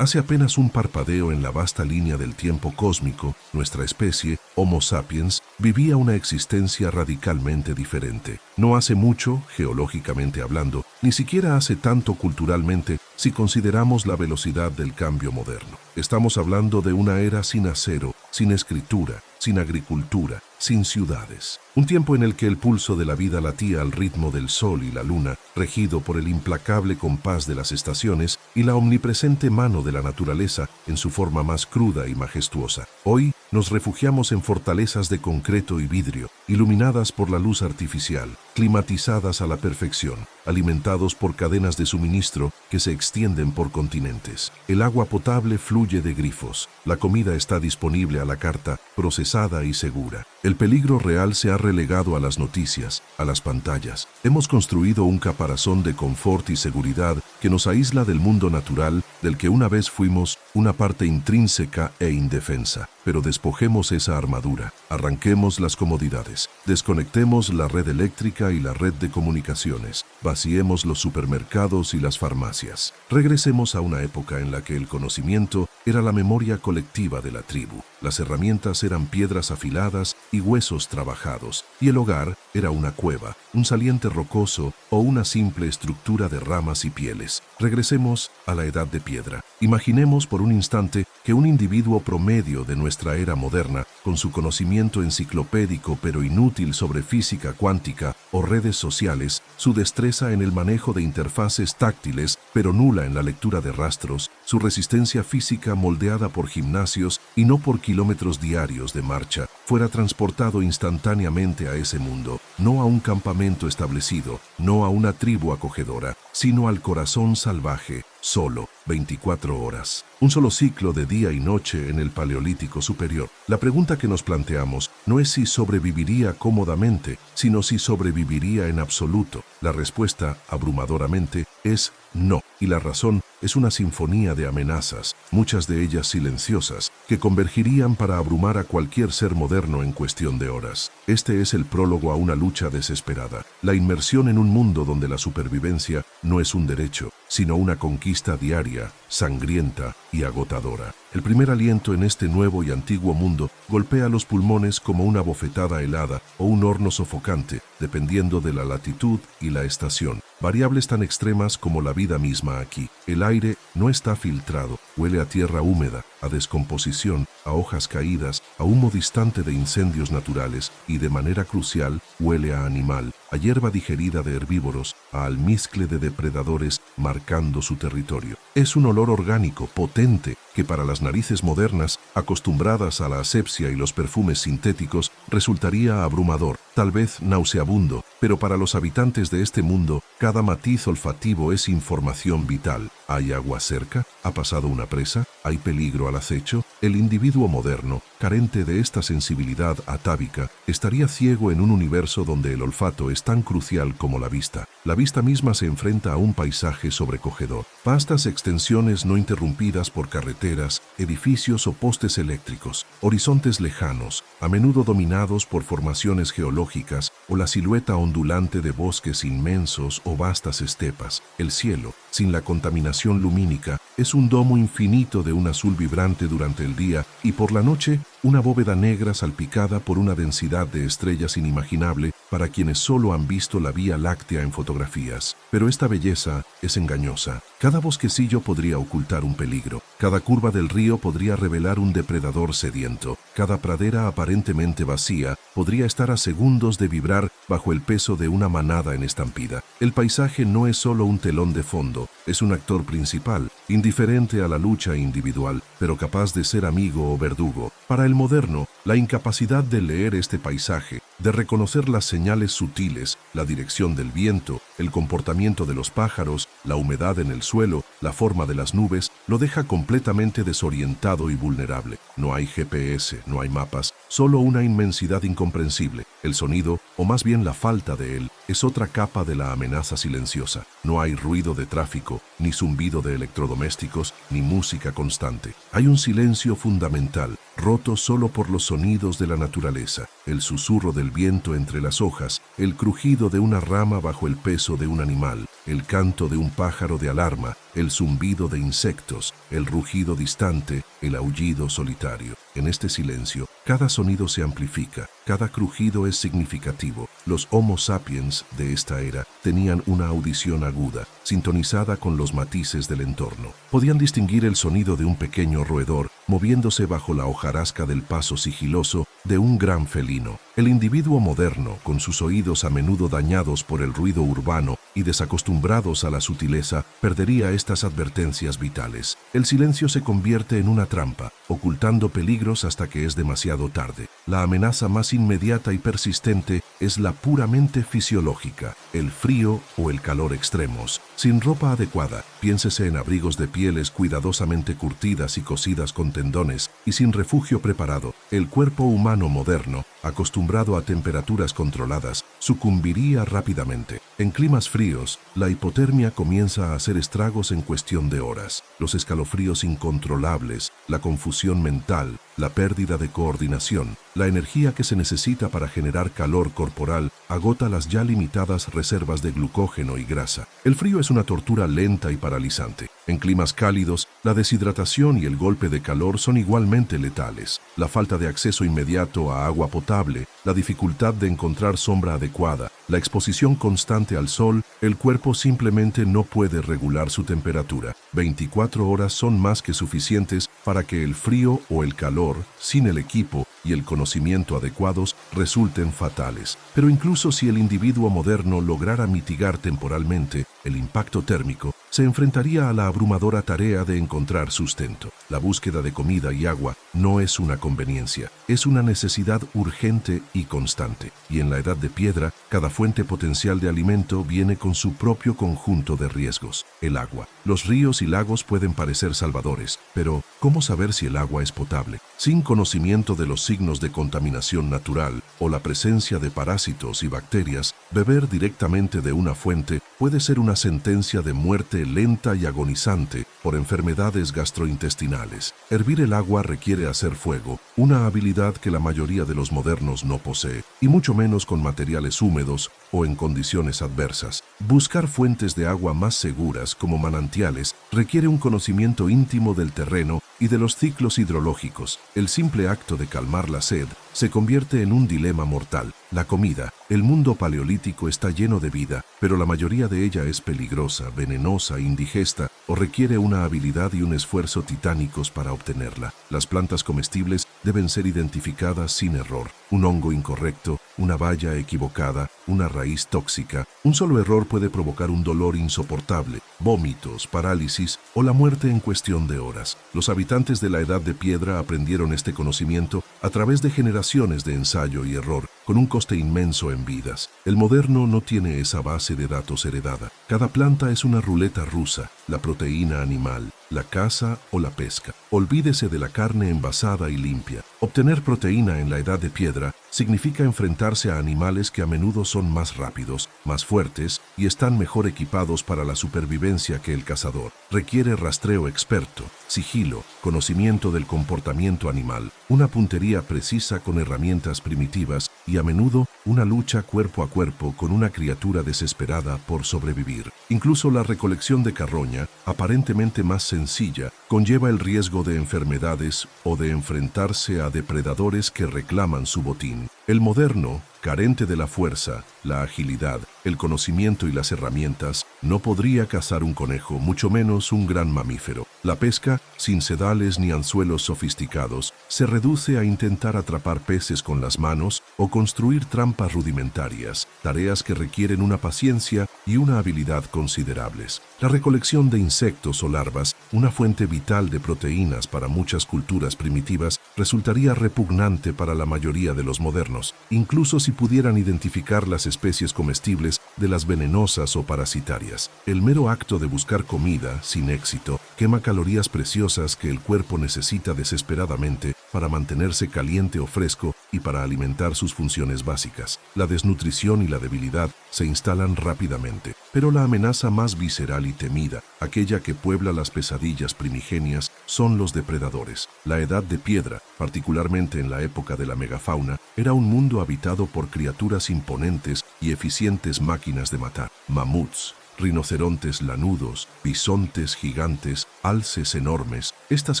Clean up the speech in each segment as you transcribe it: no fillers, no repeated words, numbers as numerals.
Hace apenas un parpadeo en la vasta línea del tiempo cósmico, nuestra especie, Homo sapiens, vivía una existencia radicalmente diferente. No hace mucho, geológicamente hablando, ni siquiera hace tanto culturalmente si consideramos la velocidad del cambio moderno. Estamos hablando de una era sin acero, sin escritura, sin agricultura, sin ciudades. Un tiempo en el que el pulso de la vida latía al ritmo del sol y la luna, regido por el implacable compás de las estaciones y la omnipresente mano de la naturaleza en su forma más cruda y majestuosa. Hoy nos refugiamos en fortalezas de concreto y vidrio, iluminadas por la luz artificial, climatizadas a la perfección, alimentados por cadenas de suministro que se extienden por continentes. El agua potable fluye de grifos, la comida está disponible a la carta, procesada y segura. El peligro real se ha relegado a las noticias, a las pantallas. Hemos construido un caparazón de confort y seguridad que nos aísla del mundo natural del que una vez fuimos una parte intrínseca e indefensa. Pero despojemos esa armadura, arranquemos las comodidades, desconectemos la red eléctrica y la red de comunicaciones, vaciemos los supermercados y las farmacias. Regresemos a una época en la que el conocimiento era la memoria colectiva de la tribu. Las herramientas eran piedras afiladas y huesos trabajados, y el hogar era una cueva, un saliente rocoso o una simple estructura de ramas y pieles. Regresemos a la edad de piedra. Imaginemos por un instante que un individuo promedio de nuestra era moderna, con su conocimiento enciclopédico pero inútil sobre física cuántica o redes sociales, su destreza en el manejo de interfaces táctiles pero nula en la lectura de rastros, su resistencia física moldeada por gimnasios y no por kilómetros diarios de marcha, fuera transportado instantáneamente a ese mundo, no a un campamento establecido, no a una tribu acogedora, sino al corazón salvaje, solo, 24 horas. Un solo ciclo de día y noche en el Paleolítico Superior. La pregunta que nos planteamos no es si sobreviviría cómodamente, sino si sobreviviría en absoluto. La respuesta, abrumadoramente, es no. Y la razón es una sinfonía de amenazas, muchas de ellas silenciosas, que convergirían para abrumar a cualquier ser moderno en cuestión de horas. Este es el prólogo a una lucha desesperada, la inmersión en un mundo donde la supervivencia no es un derecho, sino una conquista diaria, sangrienta y agotadora. El primer aliento en este nuevo y antiguo mundo golpea los pulmones como una bofetada helada o un horno sofocante, dependiendo de la latitud y la estación. Variables tan extremas como la vida misma aquí. El aire no está filtrado, huele a tierra húmeda, a descomposición, a hojas caídas, a humo distante de incendios naturales y, de manera crucial, huele a animal, a hierba digerida de herbívoros, a almizcle de depredadores marcando su territorio. Es un olor orgánico, potente, que para las narices modernas, acostumbradas a la asepsia y los perfumes sintéticos, resultaría abrumador, tal vez nauseabundo, pero para los habitantes de este mundo, cada matiz olfativo es información vital. ¿Hay agua cerca? ¿Ha pasado una presa? ¿Hay peligro al acecho? El individuo moderno, carente de esta sensibilidad atávica, estaría ciego en un universo donde el olfato es tan crucial como la vista. La vista misma se enfrenta a un paisaje sobrecogedor. Vastas extensiones no interrumpidas por carreteras, edificios o postes eléctricos, horizontes lejanos, a menudo dominados por formaciones geológicas o la silueta ondulante de bosques inmensos o vastas estepas. El cielo, sin la contaminación lumínica, es un domo infinito de un azul vibrante durante el día y por la noche una bóveda negra salpicada por una densidad de estrellas inimaginable para quienes solo han visto la Vía Láctea en fotografías. Pero esta belleza es engañosa. Cada bosquecillo podría ocultar un peligro. Cada curva del río podría revelar un depredador sediento. Cada pradera aparentemente vacía podría estar a segundos de vibrar bajo el peso de una manada en estampida. El paisaje no es solo un telón de fondo, es un actor principal, indiferente a la lucha individual, pero capaz de ser amigo o verdugo. Para el moderno, la incapacidad de leer este paisaje, de reconocer las señales sutiles, la dirección del viento, el comportamiento de los pájaros, la humedad en el suelo, la forma de las nubes, lo deja completamente desorientado y vulnerable. No hay GPS, no hay mapas, solo una inmensidad incomprensible. El sonido, o más bien la falta de él, es otra capa de la amenaza silenciosa. No hay ruido de tráfico, ni zumbido de electrodomésticos, ni música constante. Hay un silencio fundamental, roto solo por los sonidos de la naturaleza, el susurro del viento entre las hojas, el crujido de una rama bajo el peso de un animal, el canto de un pájaro de alarma, el zumbido de insectos, el rugido distante, el aullido solitario. En este silencio, cada sonido se amplifica, cada crujido es significativo. Los Homo sapiens de esta era tenían una audición aguda, sintonizada con los matices del entorno. Podían distinguir el sonido de un pequeño roedor moviéndose bajo la hojarasca del paso sigiloso de un gran felino. El individuo moderno, con sus oídos a menudo dañados por el ruido urbano y desacostumbrados a la sutileza, perdería estas advertencias vitales. El silencio se convierte en una trampa, ocultando peligros hasta que es demasiado tarde. La amenaza más inmediata y persistente es la puramente fisiológica, el frío o el calor extremos. Sin ropa adecuada, piénsese en abrigos de pieles cuidadosamente curtidas y cosidas con tendones, y sin refugio preparado, el cuerpo humano moderno, acostumbrado a temperaturas controladas, sucumbiría rápidamente. En climas fríos, la hipotermia comienza a hacer estragos en cuestión de horas. Los escalofríos incontrolables, la confusión mental, la pérdida de coordinación, la energía que se necesita para generar calor corporal agota las ya limitadas reservas de glucógeno y grasa. El frío es una tortura lenta y paralizante. En climas cálidos, la deshidratación y el golpe de calor son igualmente letales. La falta de acceso inmediato a agua potable, la dificultad de encontrar sombra adecuada, la exposición constante al sol, el cuerpo simplemente no puede regular su temperatura. 24 horas son más que suficientes para que el frío o el calor, sin el equipo y el conocimiento adecuados, resulten fatales. Pero incluso si el individuo moderno lograra mitigar temporalmente el impacto térmico, se enfrentaría a la abrumadora tarea de encontrar sustento. La búsqueda de comida y agua no es una conveniencia, es una necesidad urgente y constante. Y en la Edad de Piedra, cada fuente potencial de alimento viene con su propio conjunto de riesgos. El agua. Los ríos y lagos pueden parecer salvadores, pero ¿cómo saber si el agua es potable? Sin conocimiento de los signos de contaminación natural o la presencia de parásitos y bacterias, beber directamente de una fuente puede ser una sentencia de muerte lenta y agonizante por enfermedades gastrointestinales. Hervir el agua requiere hacer fuego, una habilidad que la mayoría de los modernos no posee, y mucho menos con materiales húmedos o en condiciones adversas. Buscar fuentes de agua más seguras como manantiales requiere un conocimiento íntimo del terreno y de los ciclos hidrológicos. El simple acto de calmar la sed se convierte en un dilema mortal. La comida. El mundo paleolítico está lleno de vida, pero la mayoría de ella es peligrosa, venenosa, indigesta o requiere una habilidad y un esfuerzo titánicos para obtenerla. Las plantas comestibles deben ser identificadas sin error. Un hongo incorrecto, una baya equivocada, una raíz tóxica. Un solo error puede provocar un dolor insoportable, vómitos, parálisis o la muerte en cuestión de horas. Los habitantes de la Edad de Piedra aprendieron este conocimiento a través de generaciones de ensayo y error, con un coste inmenso en vidas. El moderno no tiene esa base de datos heredada. Cada planta es una ruleta rusa, la proteína animal, la caza o la pesca. Olvídese de la carne envasada y limpia. Obtener proteína en la Edad de Piedra significa enfrentarse a animales que a menudo son más rápidos, más fuertes y están mejor equipados para la supervivencia que el cazador. Requiere rastreo experto, sigilo, conocimiento del comportamiento animal, una puntería precisa con herramientas primitivas y a menudo una lucha cuerpo a cuerpo con una criatura desesperada por sobrevivir. Incluso la recolección de carroña, aparentemente más sencilla, conlleva el riesgo de enfermedades o de enfrentarse a depredadores que reclaman su botín. El moderno, carente de la fuerza, la agilidad, el conocimiento y las herramientas, no podría cazar un conejo, mucho menos un gran mamífero. La pesca, sin sedales ni anzuelos sofisticados, se reduce a intentar atrapar peces con las manos o construir trampas rudimentarias, tareas que requieren una paciencia y una habilidad considerables. La recolección de insectos o larvas, una fuente vital de proteínas para muchas culturas primitivas, resultaría repugnante para la mayoría de los modernos, incluso si pudieran identificar las especies comestibles de las venenosas o parasitarias. El mero acto de buscar comida, sin éxito, quema calorías preciosas que el cuerpo necesita desesperadamente para mantenerse caliente o fresco y para alimentar sus funciones básicas. La desnutrición y la debilidad se instalan rápidamente, pero la amenaza más visceral y temida, aquella que puebla las pesadillas primigenias, son los depredadores. La Edad de Piedra, particularmente en la época de la megafauna, era un mundo habitado por criaturas imponentes y eficientes máquinas de matar. Mamuts, rinocerontes lanudos, bisontes gigantes, alces enormes. Estas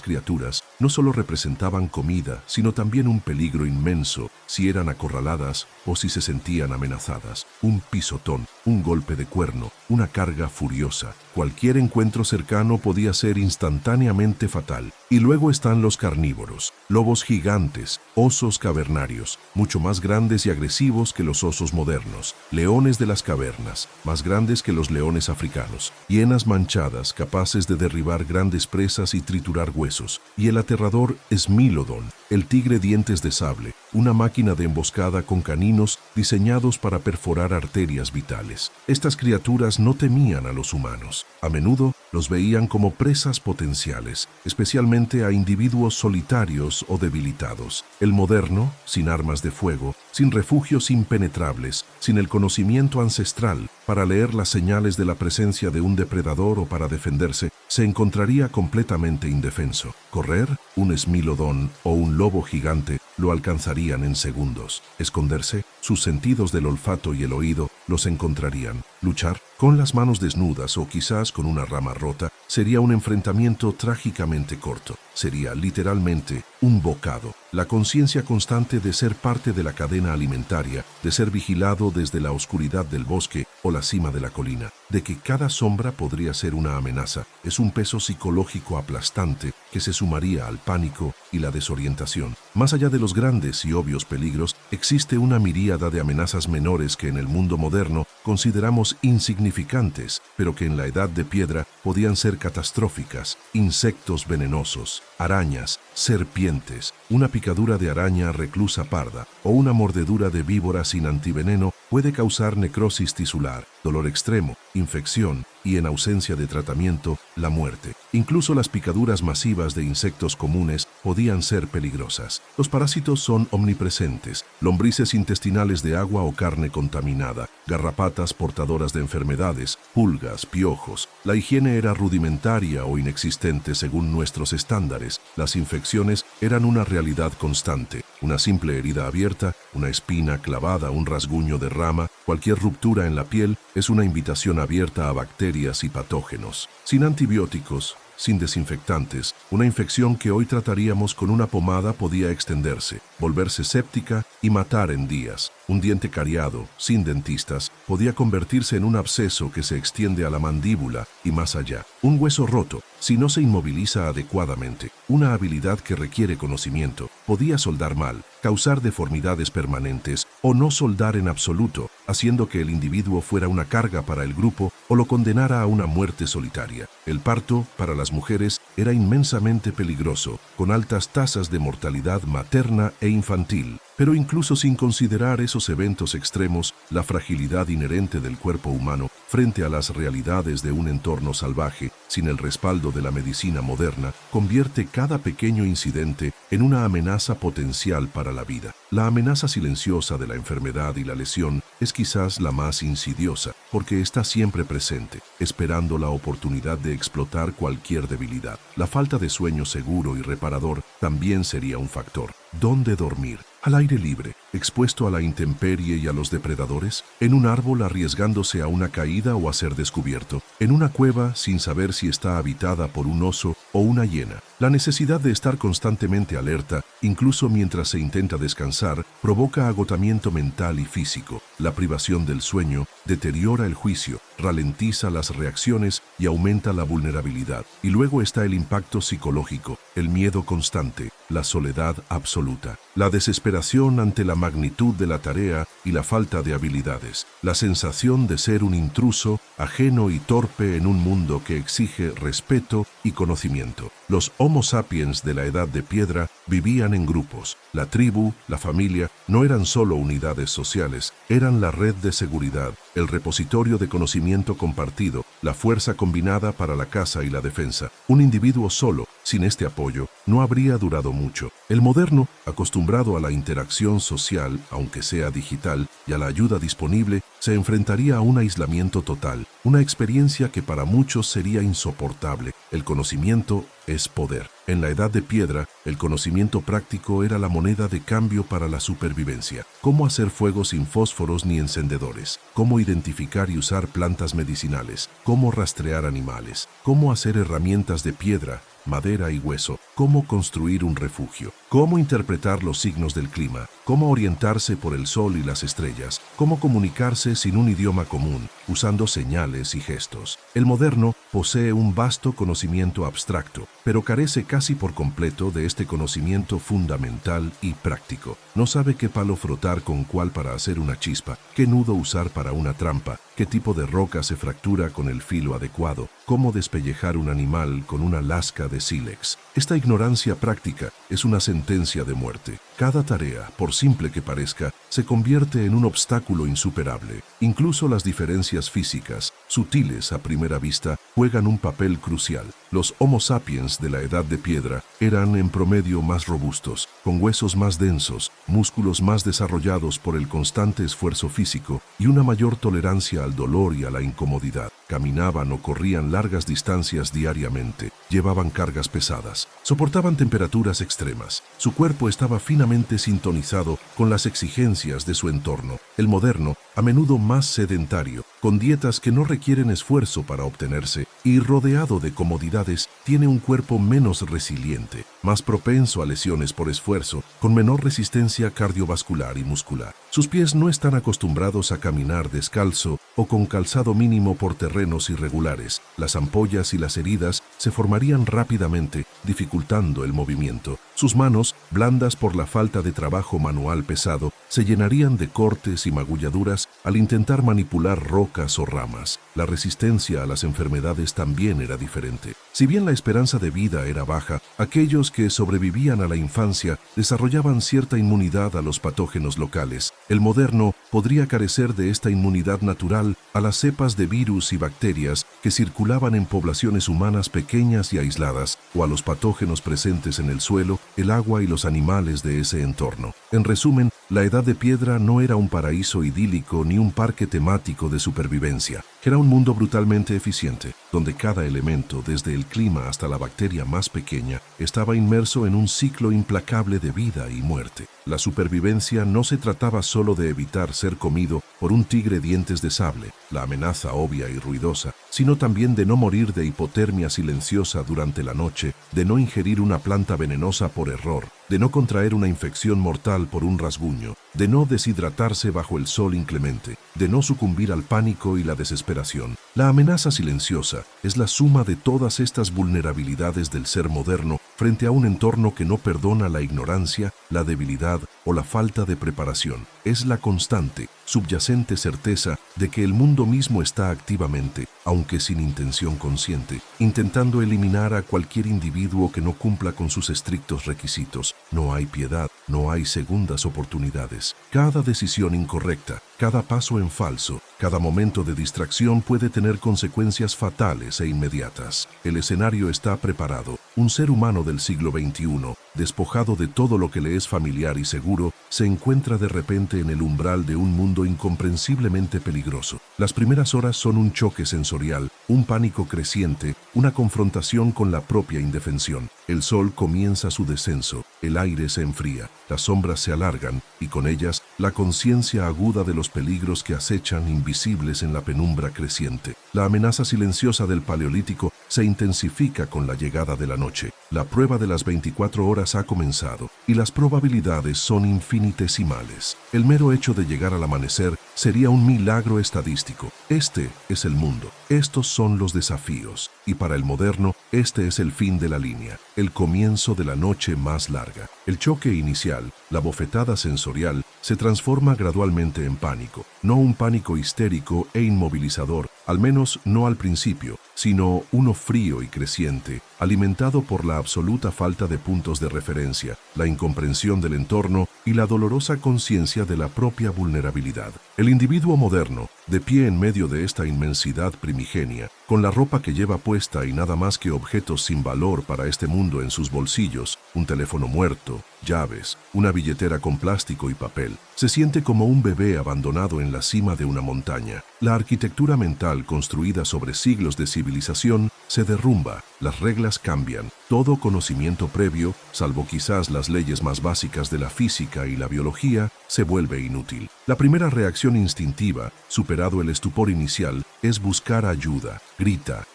criaturas no solo representaban comida, sino también un peligro inmenso si eran acorraladas o si se sentían amenazadas. Un pisotón, un golpe de cuerno, una carga furiosa. Cualquier encuentro cercano podía ser instantáneamente fatal. Y luego están los carnívoros, lobos gigantes, osos cavernarios, mucho más grandes y agresivos que los osos modernos, leones de las cavernas, más grandes que los leones africanos, hienas manchadas capaces de derribar grandes presas y triturar huesos, y el aterrador Smilodon, el tigre dientes de sable, una máquina de emboscada con caninos diseñados para perforar arterias vitales. Estas criaturas no temían a los humanos. A menudo los veían como presas potenciales, especialmente a individuos solitarios o debilitados. El moderno, sin armas de fuego, sin refugios impenetrables, sin el conocimiento ancestral para leer las señales de la presencia de un depredador o para defenderse, se encontraría completamente indefenso. Correr, un Smilodon o un lobo gigante lo alcanzarían en segundos. Esconderse, sus sentidos del olfato y el oído los encontrarían. Luchar, con las manos desnudas o quizás con una rama rota, sería un enfrentamiento trágicamente corto. Sería literalmente un bocado. La conciencia constante de ser parte de la cadena alimentaria, de ser vigilado desde la oscuridad del bosque o la cima de la colina, de que cada sombra podría ser una amenaza, es un peso psicológico aplastante que se sumaría al pánico y la desorientación. Más allá de los grandes y obvios peligros, existe una miríada de amenazas menores que en el mundo moderno consideramos insignificantes, pero que en la Edad de Piedra podían ser catastróficas. Insectos venenosos, arañas, serpientes, una picadura de araña reclusa parda o una mordedura de víbora sin antiveneno puede causar necrosis tisular, dolor extremo, infección y, en ausencia de tratamiento, la muerte. Incluso las picaduras masivas de insectos comunes podían ser peligrosas. Los parásitos son omnipresentes, lombrices intestinales de agua o carne contaminada, garrapatas portadoras de enfermedades, pulgas, piojos. La higiene era rudimentaria o inexistente según nuestros estándares. Las infecciones eran una realidad constante. Una simple herida abierta, una espina clavada, un rasguño de rama, cualquier ruptura en la piel es una invitación abierta a bacterias y patógenos. Sin antibióticos, sin desinfectantes, una infección que hoy trataríamos con una pomada podía extenderse, volverse séptica y matar en días. Un diente cariado, sin dentistas, podía convertirse en un absceso que se extiende a la mandíbula y más allá. Un hueso roto, si no se inmoviliza adecuadamente, una habilidad que requiere conocimiento, podía soldar mal, causar deformidades permanentes o no soldar en absoluto, haciendo que el individuo fuera una carga para el grupo o lo condenara a una muerte solitaria. El parto, para las mujeres, era inmensamente peligroso, con altas tasas de mortalidad materna e infantil. Pero incluso sin considerar esos eventos extremos, la fragilidad inherente del cuerpo humano frente a las realidades de un entorno salvaje, sin el respaldo de la medicina moderna, convierte cada pequeño incidente en una amenaza potencial para la vida. La amenaza silenciosa de la enfermedad y la lesión es quizás la más insidiosa, porque está siempre presente, esperando la oportunidad de explotar cualquier debilidad. La falta de sueño seguro y reparador también sería un factor. ¿Dónde dormir? Al aire libre, expuesto a la intemperie y a los depredadores, en un árbol arriesgándose a una caída o a ser descubierto, en una cueva sin saber si está habitada por un oso o una hiena. La necesidad de estar constantemente alerta, incluso mientras se intenta descansar, provoca agotamiento mental y físico. La privación del sueño deteriora el juicio, ralentiza las reacciones y aumenta la vulnerabilidad. Y luego está el impacto psicológico, el miedo constante, la soledad absoluta, la desesperación ante la magnitud de la tarea y la falta de habilidades, la sensación de ser un intruso, ajeno y torpe en un mundo que exige respeto y conocimiento. conocimiento. Los Homo sapiens de la Edad de Piedra vivían en grupos. La tribu, la familia, no eran solo unidades sociales, eran la red de seguridad, el repositorio de conocimiento compartido, la fuerza combinada para la caza y la defensa. Un individuo solo, sin este apoyo, no habría durado mucho. El moderno, acostumbrado a la interacción social, aunque sea digital, y a la ayuda disponible, se enfrentaría a un aislamiento total, una experiencia que para muchos sería insoportable. El conocimiento es poder. En la Edad de Piedra, el conocimiento práctico era la moneda de cambio para la supervivencia. Cómo hacer fuego sin fósforos ni encendedores, cómo identificar y usar plantas medicinales, cómo rastrear animales, cómo hacer herramientas de piedra, madera y hueso, cómo construir un refugio, cómo interpretar los signos del clima, cómo orientarse por el sol y las estrellas, cómo comunicarse sin un idioma común, usando señales y gestos. El moderno posee un vasto conocimiento abstracto, pero carece casi por completo de este conocimiento fundamental y práctico. No sabe qué palo frotar con cuál para hacer una chispa, qué nudo usar para una trampa, qué tipo de roca se fractura con el filo adecuado, cómo despellejar un animal con una lasca de sílex. Esta ignorancia práctica es una sentencia de muerte. Cada tarea, por simple que parezca, se convierte en un obstáculo insuperable. Incluso las diferencias físicas, sutiles a primera vista, juegan un papel crucial. Los Homo sapiens de la Edad de Piedra eran en promedio más robustos, con huesos más densos, músculos más desarrollados por el constante esfuerzo físico y una mayor tolerancia al dolor y a la incomodidad. Caminaban o corrían largas distancias diariamente, llevaban cargas pesadas, soportaban temperaturas extremas. Su cuerpo estaba finamente sintonizado con las exigencias de su entorno. El moderno, a menudo más sedentario, con dietas que no requieren esfuerzo para obtenerse y rodeado de comodidades, tiene un cuerpo menos resiliente, más propenso a lesiones por esfuerzo, con menor resistencia cardiovascular y muscular. Sus pies no están acostumbrados a caminar descalzo o con calzado mínimo por terrenos irregulares. Las ampollas y las heridas se formarían rápidamente, dificultando el movimiento. Sus manos, blandas por la falta de trabajo manual pesado, se llenarían de cortes y magulladuras al intentar manipular rocas o ramas. La resistencia a las enfermedades también era diferente. Si bien la esperanza de vida era baja, aquellos que sobrevivían a la infancia desarrollaban cierta inmunidad a los patógenos locales. El moderno podría carecer de esta inmunidad natural a las cepas de virus y bacterias que circulaban en poblaciones humanas pequeñas y aisladas, o a los patógenos presentes en el suelo, el agua y los animales de ese entorno. En resumen, la Edad de Piedra no era un paraíso idílico ni un parque temático de supervivencia. Era un mundo brutalmente eficiente, donde cada elemento, desde el clima hasta la bacteria más pequeña, estaba inmerso en un ciclo implacable de vida y muerte. La supervivencia no se trataba solo de evitar ser comido por un tigre dientes de sable, la amenaza obvia y ruidosa, sino también de no morir de hipotermia silenciosa durante la noche, de no ingerir una planta venenosa por error, de no contraer una infección mortal por un rasguño, de no deshidratarse bajo el sol inclemente, de no sucumbir al pánico y la desesperación. La amenaza silenciosa es la suma de todas estas vulnerabilidades del ser moderno frente a un entorno que no perdona la ignorancia, la debilidad o la falta de preparación. Es la constante, subyacente certeza de que el mundo mismo está activamente, aunque sin intención consciente, intentando eliminar a cualquier individuo que no cumpla con sus estrictos requisitos. No hay piedad, no hay segundas oportunidades. Cada decisión incorrecta, cada paso en falso, cada momento de distracción puede tener consecuencias fatales e inmediatas. El escenario está preparado. Un ser humano del siglo XXI, despojado de todo lo que le es familiar y seguro, se encuentra de repente en el umbral de un mundo incomprensiblemente peligroso. Las primeras horas son un choque sensorial, un pánico creciente, una confrontación con la propia indefensión. El sol comienza su descenso, el aire se enfría, las sombras se alargan y con ellas la conciencia aguda de los peligros que acechan invisibles en la penumbra creciente. La amenaza silenciosa del Paleolítico se intensifica con la llegada de la noche. La prueba de las 24 horas ha comenzado y las probabilidades son infinitesimales. El mero hecho de llegar al amanecer sería un milagro estadístico. Este es el mundo. Estos son los desafíos. Y para el moderno, este es el fin de la línea, el comienzo de la noche más larga. El choque inicial, la bofetada sensorial, se transforma gradualmente en pánico. No un pánico histérico e inmovilizador, al menos no al principio, sino uno frío y creciente, alimentado por la absoluta falta de puntos de referencia, la incomprensión del entorno y la dolorosa conciencia de la propia vulnerabilidad. El individuo moderno, de pie en medio de esta inmensidad primigenia, con la ropa que lleva puesta y nada más que objetos sin valor para este mundo en sus bolsillos, un teléfono muerto, llaves, una billetera con plástico y papel, se siente como un bebé abandonado en la cima de una montaña. La arquitectura mental construida sobre siglos de civilización se derrumba, las reglas cambian, todo conocimiento previo, salvo quizás las leyes más básicas de la física y la biología, se vuelve inútil. La primera reacción instintiva, superado el estupor inicial, es buscar ayuda.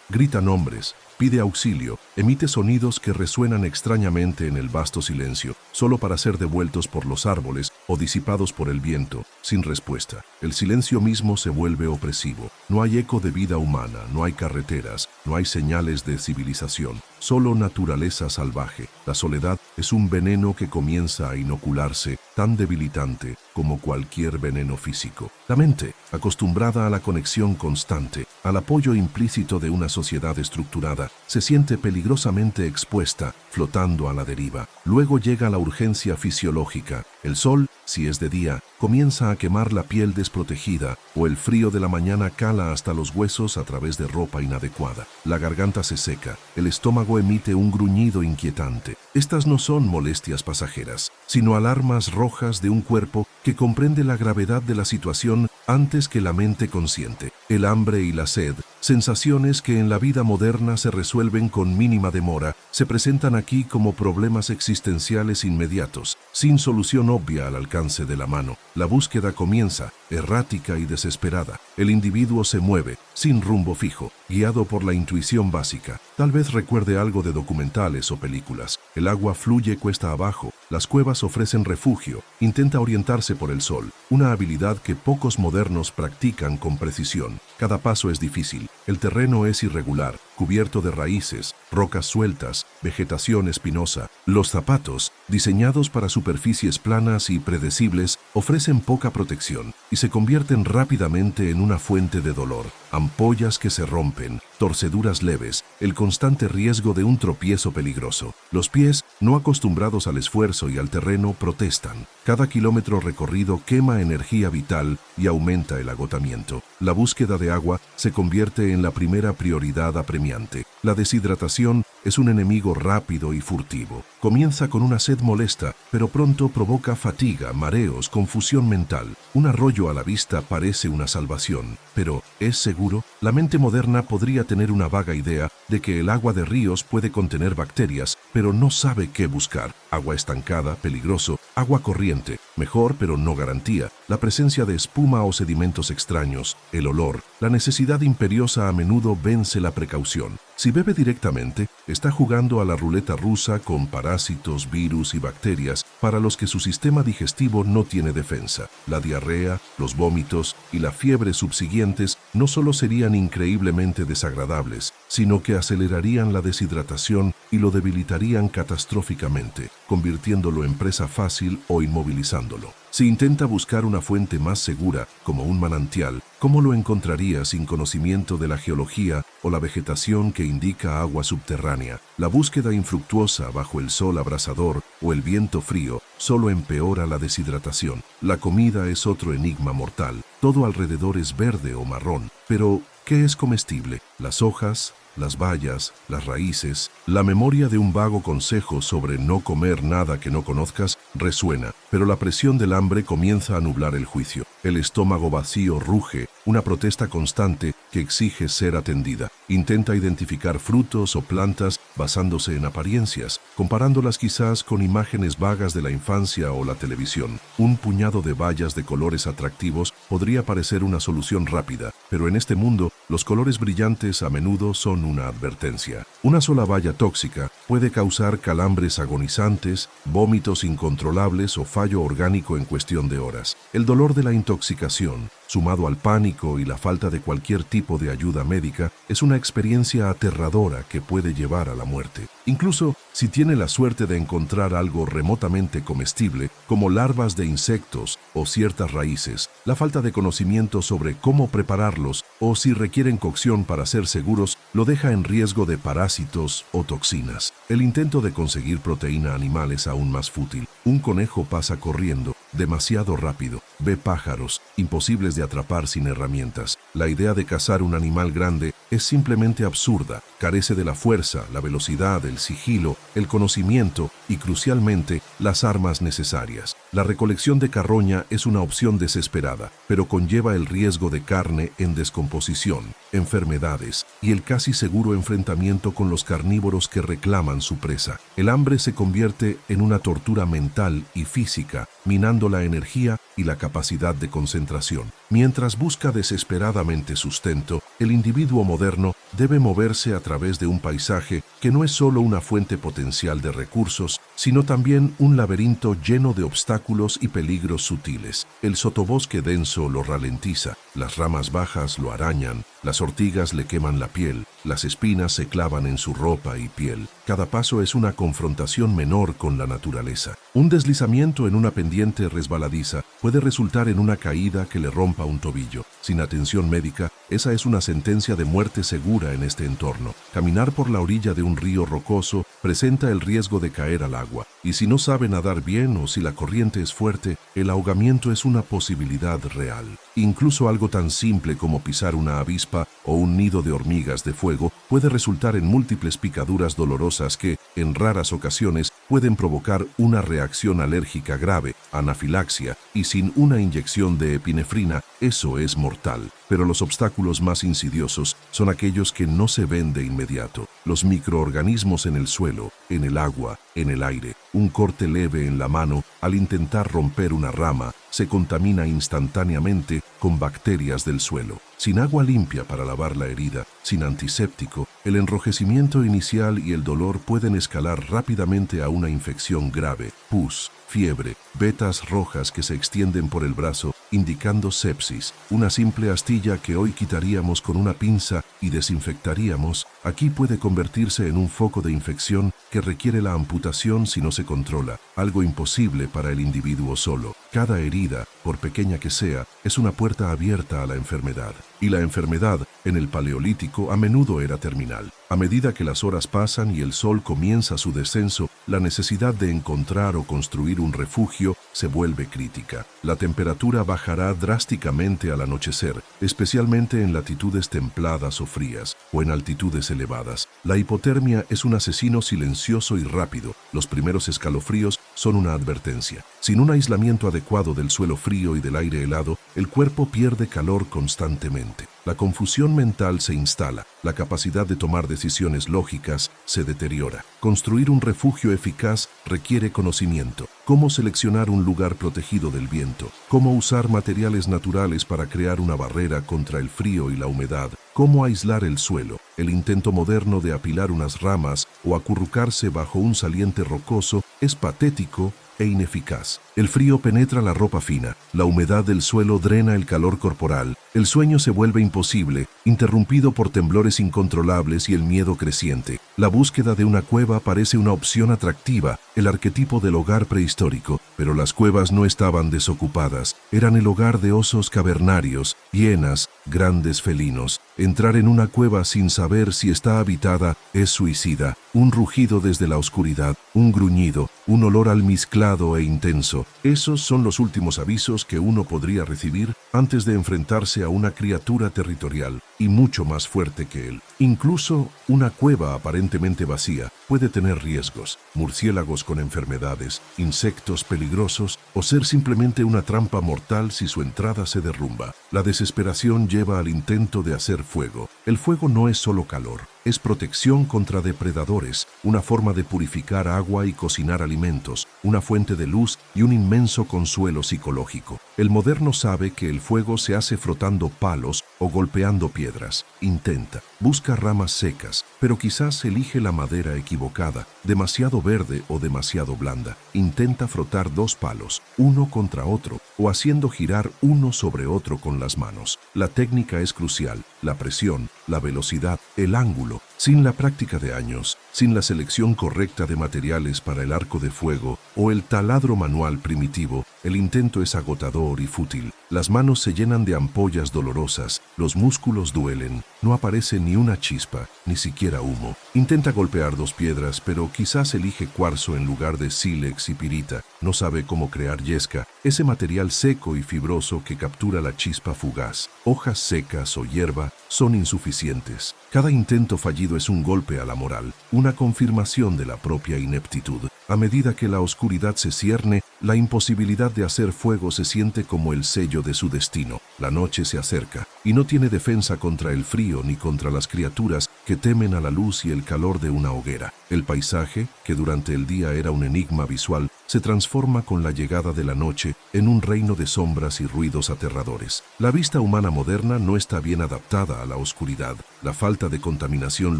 Grita nombres, pide auxilio, emite sonidos que resuenan extrañamente en el vasto silencio, solo para ser devueltos por los árboles o disipados por el viento, sin respuesta. El silencio mismo se vuelve opresivo. No hay eco de vida humana, no hay carreteras, no hay señales de civilización, solo naturaleza salvaje. La soledad es un veneno que comienza a inocularse, tan debilitante como cualquier veneno físico. La mente, acostumbrada a la conexión constante, al apoyo implícito de una sociedad estructurada, se siente peligrosamente expuesta, flotando a la deriva. Luego llega la urgencia fisiológica. El sol, si es de día, comienza a quemar la piel desprotegida, o el frío de la mañana cala hasta los huesos a través de ropa inadecuada. La garganta se seca, el estómago emite un gruñido inquietante. Estas no son molestias pasajeras, sino alarmas rojas de un cuerpo que comprende la gravedad de la situación antes que la mente consciente. El hambre y la sed, sensaciones que en la vida moderna se resuelven con mínima demora, se presentan aquí como problemas existenciales inmediatos, sin solución obvia al alcance de la mano. La búsqueda comienza, errática y desesperada. El individuo se mueve, sin rumbo fijo, guiado por la intuición básica. Tal vez recuerde algo de documentales o películas. El agua fluye cuesta abajo, las cuevas ofrecen refugio, intenta orientarse por el sol, una habilidad que pocos modernos practican con precisión. Cada paso es difícil, el terreno es irregular, cubierto de raíces, rocas sueltas, vegetación espinosa. Los zapatos, diseñados para superficies planas y predecibles, ofrecen poca protección y se convierten rápidamente en una fuente de dolor. Ampollas que se rompen, torceduras leves, el constante riesgo de un tropiezo peligroso. Los pies, no acostumbrados al esfuerzo y al terreno, protestan. Cada kilómetro recorrido quema energía vital y aumenta el agotamiento. La búsqueda de agua se convierte en la primera prioridad apremiante. La deshidratación es un enemigo rápido y furtivo. Comienza con una sed molesta, pero pronto provoca fatiga, mareos, confusión mental. Un arroyo a la vista parece una salvación, pero ¿es seguro? La mente moderna podría tener una vaga idea de que el agua de ríos puede contener bacterias, pero no sabe qué buscar. Agua estancada, peligroso. Agua corriente, mejor pero no garantía. La presencia de espuma o sedimentos extraños, el olor. La necesidad imperiosa a menudo vence la precaución. Si bebe directamente, está jugando a la ruleta rusa con parásitos, virus y bacterias para los que su sistema digestivo no tiene defensa. La diarrea, los vómitos y la fiebre subsiguientes no solo serían increíblemente desagradables, sino que acelerarían la deshidratación y lo debilitarían catastróficamente, convirtiéndolo en presa fácil o inmovilizándolo. Si intenta buscar una fuente más segura, como un manantial, ¿cómo lo encontraría sin conocimiento de la geología o la vegetación que indica agua subterránea? La búsqueda infructuosa bajo el sol abrasador o el viento frío solo empeora la deshidratación. La comida es otro enigma mortal. Todo alrededor es verde o marrón. Pero, ¿qué es comestible? Las hojas, las bayas, las raíces. La memoria de un vago consejo sobre no comer nada que no conozcas resuena, pero la presión del hambre comienza a nublar el juicio. El estómago vacío ruge, una protesta constante que exige ser atendida. Intenta identificar frutos o plantas basándose en apariencias, comparándolas quizás con imágenes vagas de la infancia o la televisión. Un puñado de bayas de colores atractivos podría parecer una solución rápida, pero en este mundo, los colores brillantes a menudo son una advertencia. Una sola baya tóxica puede causar calambres agonizantes, vómitos incontrolables o fallo orgánico en cuestión de horas. El dolor de la intoxicación, sumado al pánico y la falta de cualquier tipo de ayuda médica, es una experiencia aterradora que puede llevar a la muerte. Incluso si tiene la suerte de encontrar algo remotamente comestible, como larvas de insectos o ciertas raíces, la falta de conocimiento sobre cómo prepararlos o si requieren requieren cocción para ser seguros lo deja en riesgo de parásitos o toxinas. El intento de conseguir proteína animal es aún más fútil. Un conejo pasa corriendo, demasiado rápido, ve pájaros, imposibles de atrapar sin herramientas. La idea de cazar un animal grande es simplemente absurda, carece de la fuerza, la velocidad, el sigilo, el conocimiento y, crucialmente, las armas necesarias. La recolección de carroña es una opción desesperada, pero conlleva el riesgo de carne en descomposición, enfermedades y el casi seguro enfrentamiento con los carnívoros que reclaman su presa. El hambre se convierte en una tortura mental y física, minando la energía y la capacidad de concentración. Mientras busca desesperadamente sustento, el individuo moderno debe moverse a través de un paisaje que no es solo una fuente potencial de recursos, sino también un laberinto lleno de obstáculos y peligros sutiles. El sotobosque denso lo ralentiza, las ramas bajas lo arañan, las ortigas le queman la piel, las espinas se clavan en su ropa y piel. Cada paso es una confrontación menor con la naturaleza. Un deslizamiento en una pendiente resbaladiza puede resultar en una caída que le rompa un tobillo. Sin atención médica, esa es una sentencia de muerte segura en este entorno. Caminar por la orilla de un río rocoso presenta el riesgo de caer al agua, y si no sabe nadar bien o si la corriente es fuerte, el ahogamiento es una posibilidad real. Incluso algo tan simple como pisar una avispa o un nido de hormigas de fuego puede resultar en múltiples picaduras dolorosas que, en raras ocasiones, pueden provocar una reacción alérgica grave, anafilaxia, y sin una inyección de epinefrina, eso es mortal. Pero los obstáculos más insidiosos son aquellos que no se ven de inmediato. Los microorganismos en el suelo, en el agua, en el aire. Un corte leve en la mano, al intentar romper una rama, se contamina instantáneamente con bacterias del suelo. Sin agua limpia para lavar la herida, sin antiséptico, el enrojecimiento inicial y el dolor pueden escalar rápidamente a una infección grave, pus, fiebre, vetas rojas que se extienden por el brazo, indicando sepsis. Una simple astilla que hoy quitaríamos con una pinza y desinfectaríamos, aquí puede convertirse en un foco de infección que requiere la amputación si no se controla, algo imposible para el individuo solo. Cada herida, por pequeña que sea, es una puerta abierta a la enfermedad. Y la enfermedad, en el Paleolítico, a menudo era terminal. A medida que las horas pasan y el sol comienza su descenso, la necesidad de encontrar o construir un refugio se vuelve crítica. La temperatura bajará drásticamente al anochecer, especialmente en latitudes templadas o frías, o en altitudes elevadas. La hipotermia es un asesino silencioso y rápido. Los primeros escalofríos son una advertencia. Sin un aislamiento adecuado del suelo frío y del aire helado, el cuerpo pierde calor constantemente. La confusión mental se instala, la capacidad de tomar decisiones lógicas se deteriora. Construir un refugio eficaz requiere conocimiento. Cómo seleccionar un lugar protegido del viento, cómo usar materiales naturales para crear una barrera contra el frío y la humedad, cómo aislar el suelo. El intento moderno de apilar unas ramas o acurrucarse bajo un saliente rocoso es patético e ineficaz. El frío penetra la ropa fina, la humedad del suelo drena el calor corporal, el sueño se vuelve imposible, interrumpido por temblores incontrolables y el miedo creciente. La búsqueda de una cueva parece una opción atractiva, el arquetipo del hogar prehistórico, pero las cuevas no estaban desocupadas, eran el hogar de osos cavernarios, hienas, grandes felinos. Entrar en una cueva sin saber si está habitada es suicida. Un rugido desde la oscuridad, un gruñido, un olor almizclado e intenso. Esos son los últimos avisos que uno podría recibir antes de enfrentarse a una criatura territorial y mucho más fuerte que él. Incluso una cueva aparentemente vacía puede tener riesgos, murciélagos con enfermedades, insectos peligrosos o ser simplemente una trampa mortal si su entrada se derrumba. La desesperación lleva al intento de hacer fuego. El fuego no es solo calor, es protección contra depredadores, una forma de purificar agua y cocinar alimentos, una fuente de luz y un inmenso consuelo psicológico. El moderno sabe que el fuego se hace frotando palos o golpeando piedras. Intenta, busca ramas secas, pero quizás elige la madera equivocada, demasiado verde o demasiado blanda. Intenta frotar dos palos, uno contra otro, o haciendo girar uno sobre otro con las manos. La técnica es crucial, la presión, la velocidad, el ángulo. Sin la práctica de años, sin la selección correcta de materiales para el arco de fuego o el taladro manual primitivo, el intento es agotador y fútil. Las manos se llenan de ampollas dolorosas, los músculos duelen, no aparece ni una chispa, ni siquiera humo. Intenta golpear 2 piedras, pero quizás elige cuarzo en lugar de sílex y pirita. No sabe cómo crear yesca, ese material seco y fibroso que captura la chispa fugaz. Hojas secas o hierba son insuficientes. Cada intento fallido es un golpe a la moral, una confirmación de la propia ineptitud. A medida que la oscuridad se cierne, la imposibilidad de hacer fuego se siente como el sello de su destino. La noche se acerca, y no tiene defensa contra el frío ni contra las criaturas que temen a la luz y el calor de una hoguera. El paisaje, que durante el día era un enigma visual, se transforma con la llegada de la noche en un reino de sombras y ruidos aterradores. La vista humana moderna no está bien adaptada a la oscuridad. La falta de contaminación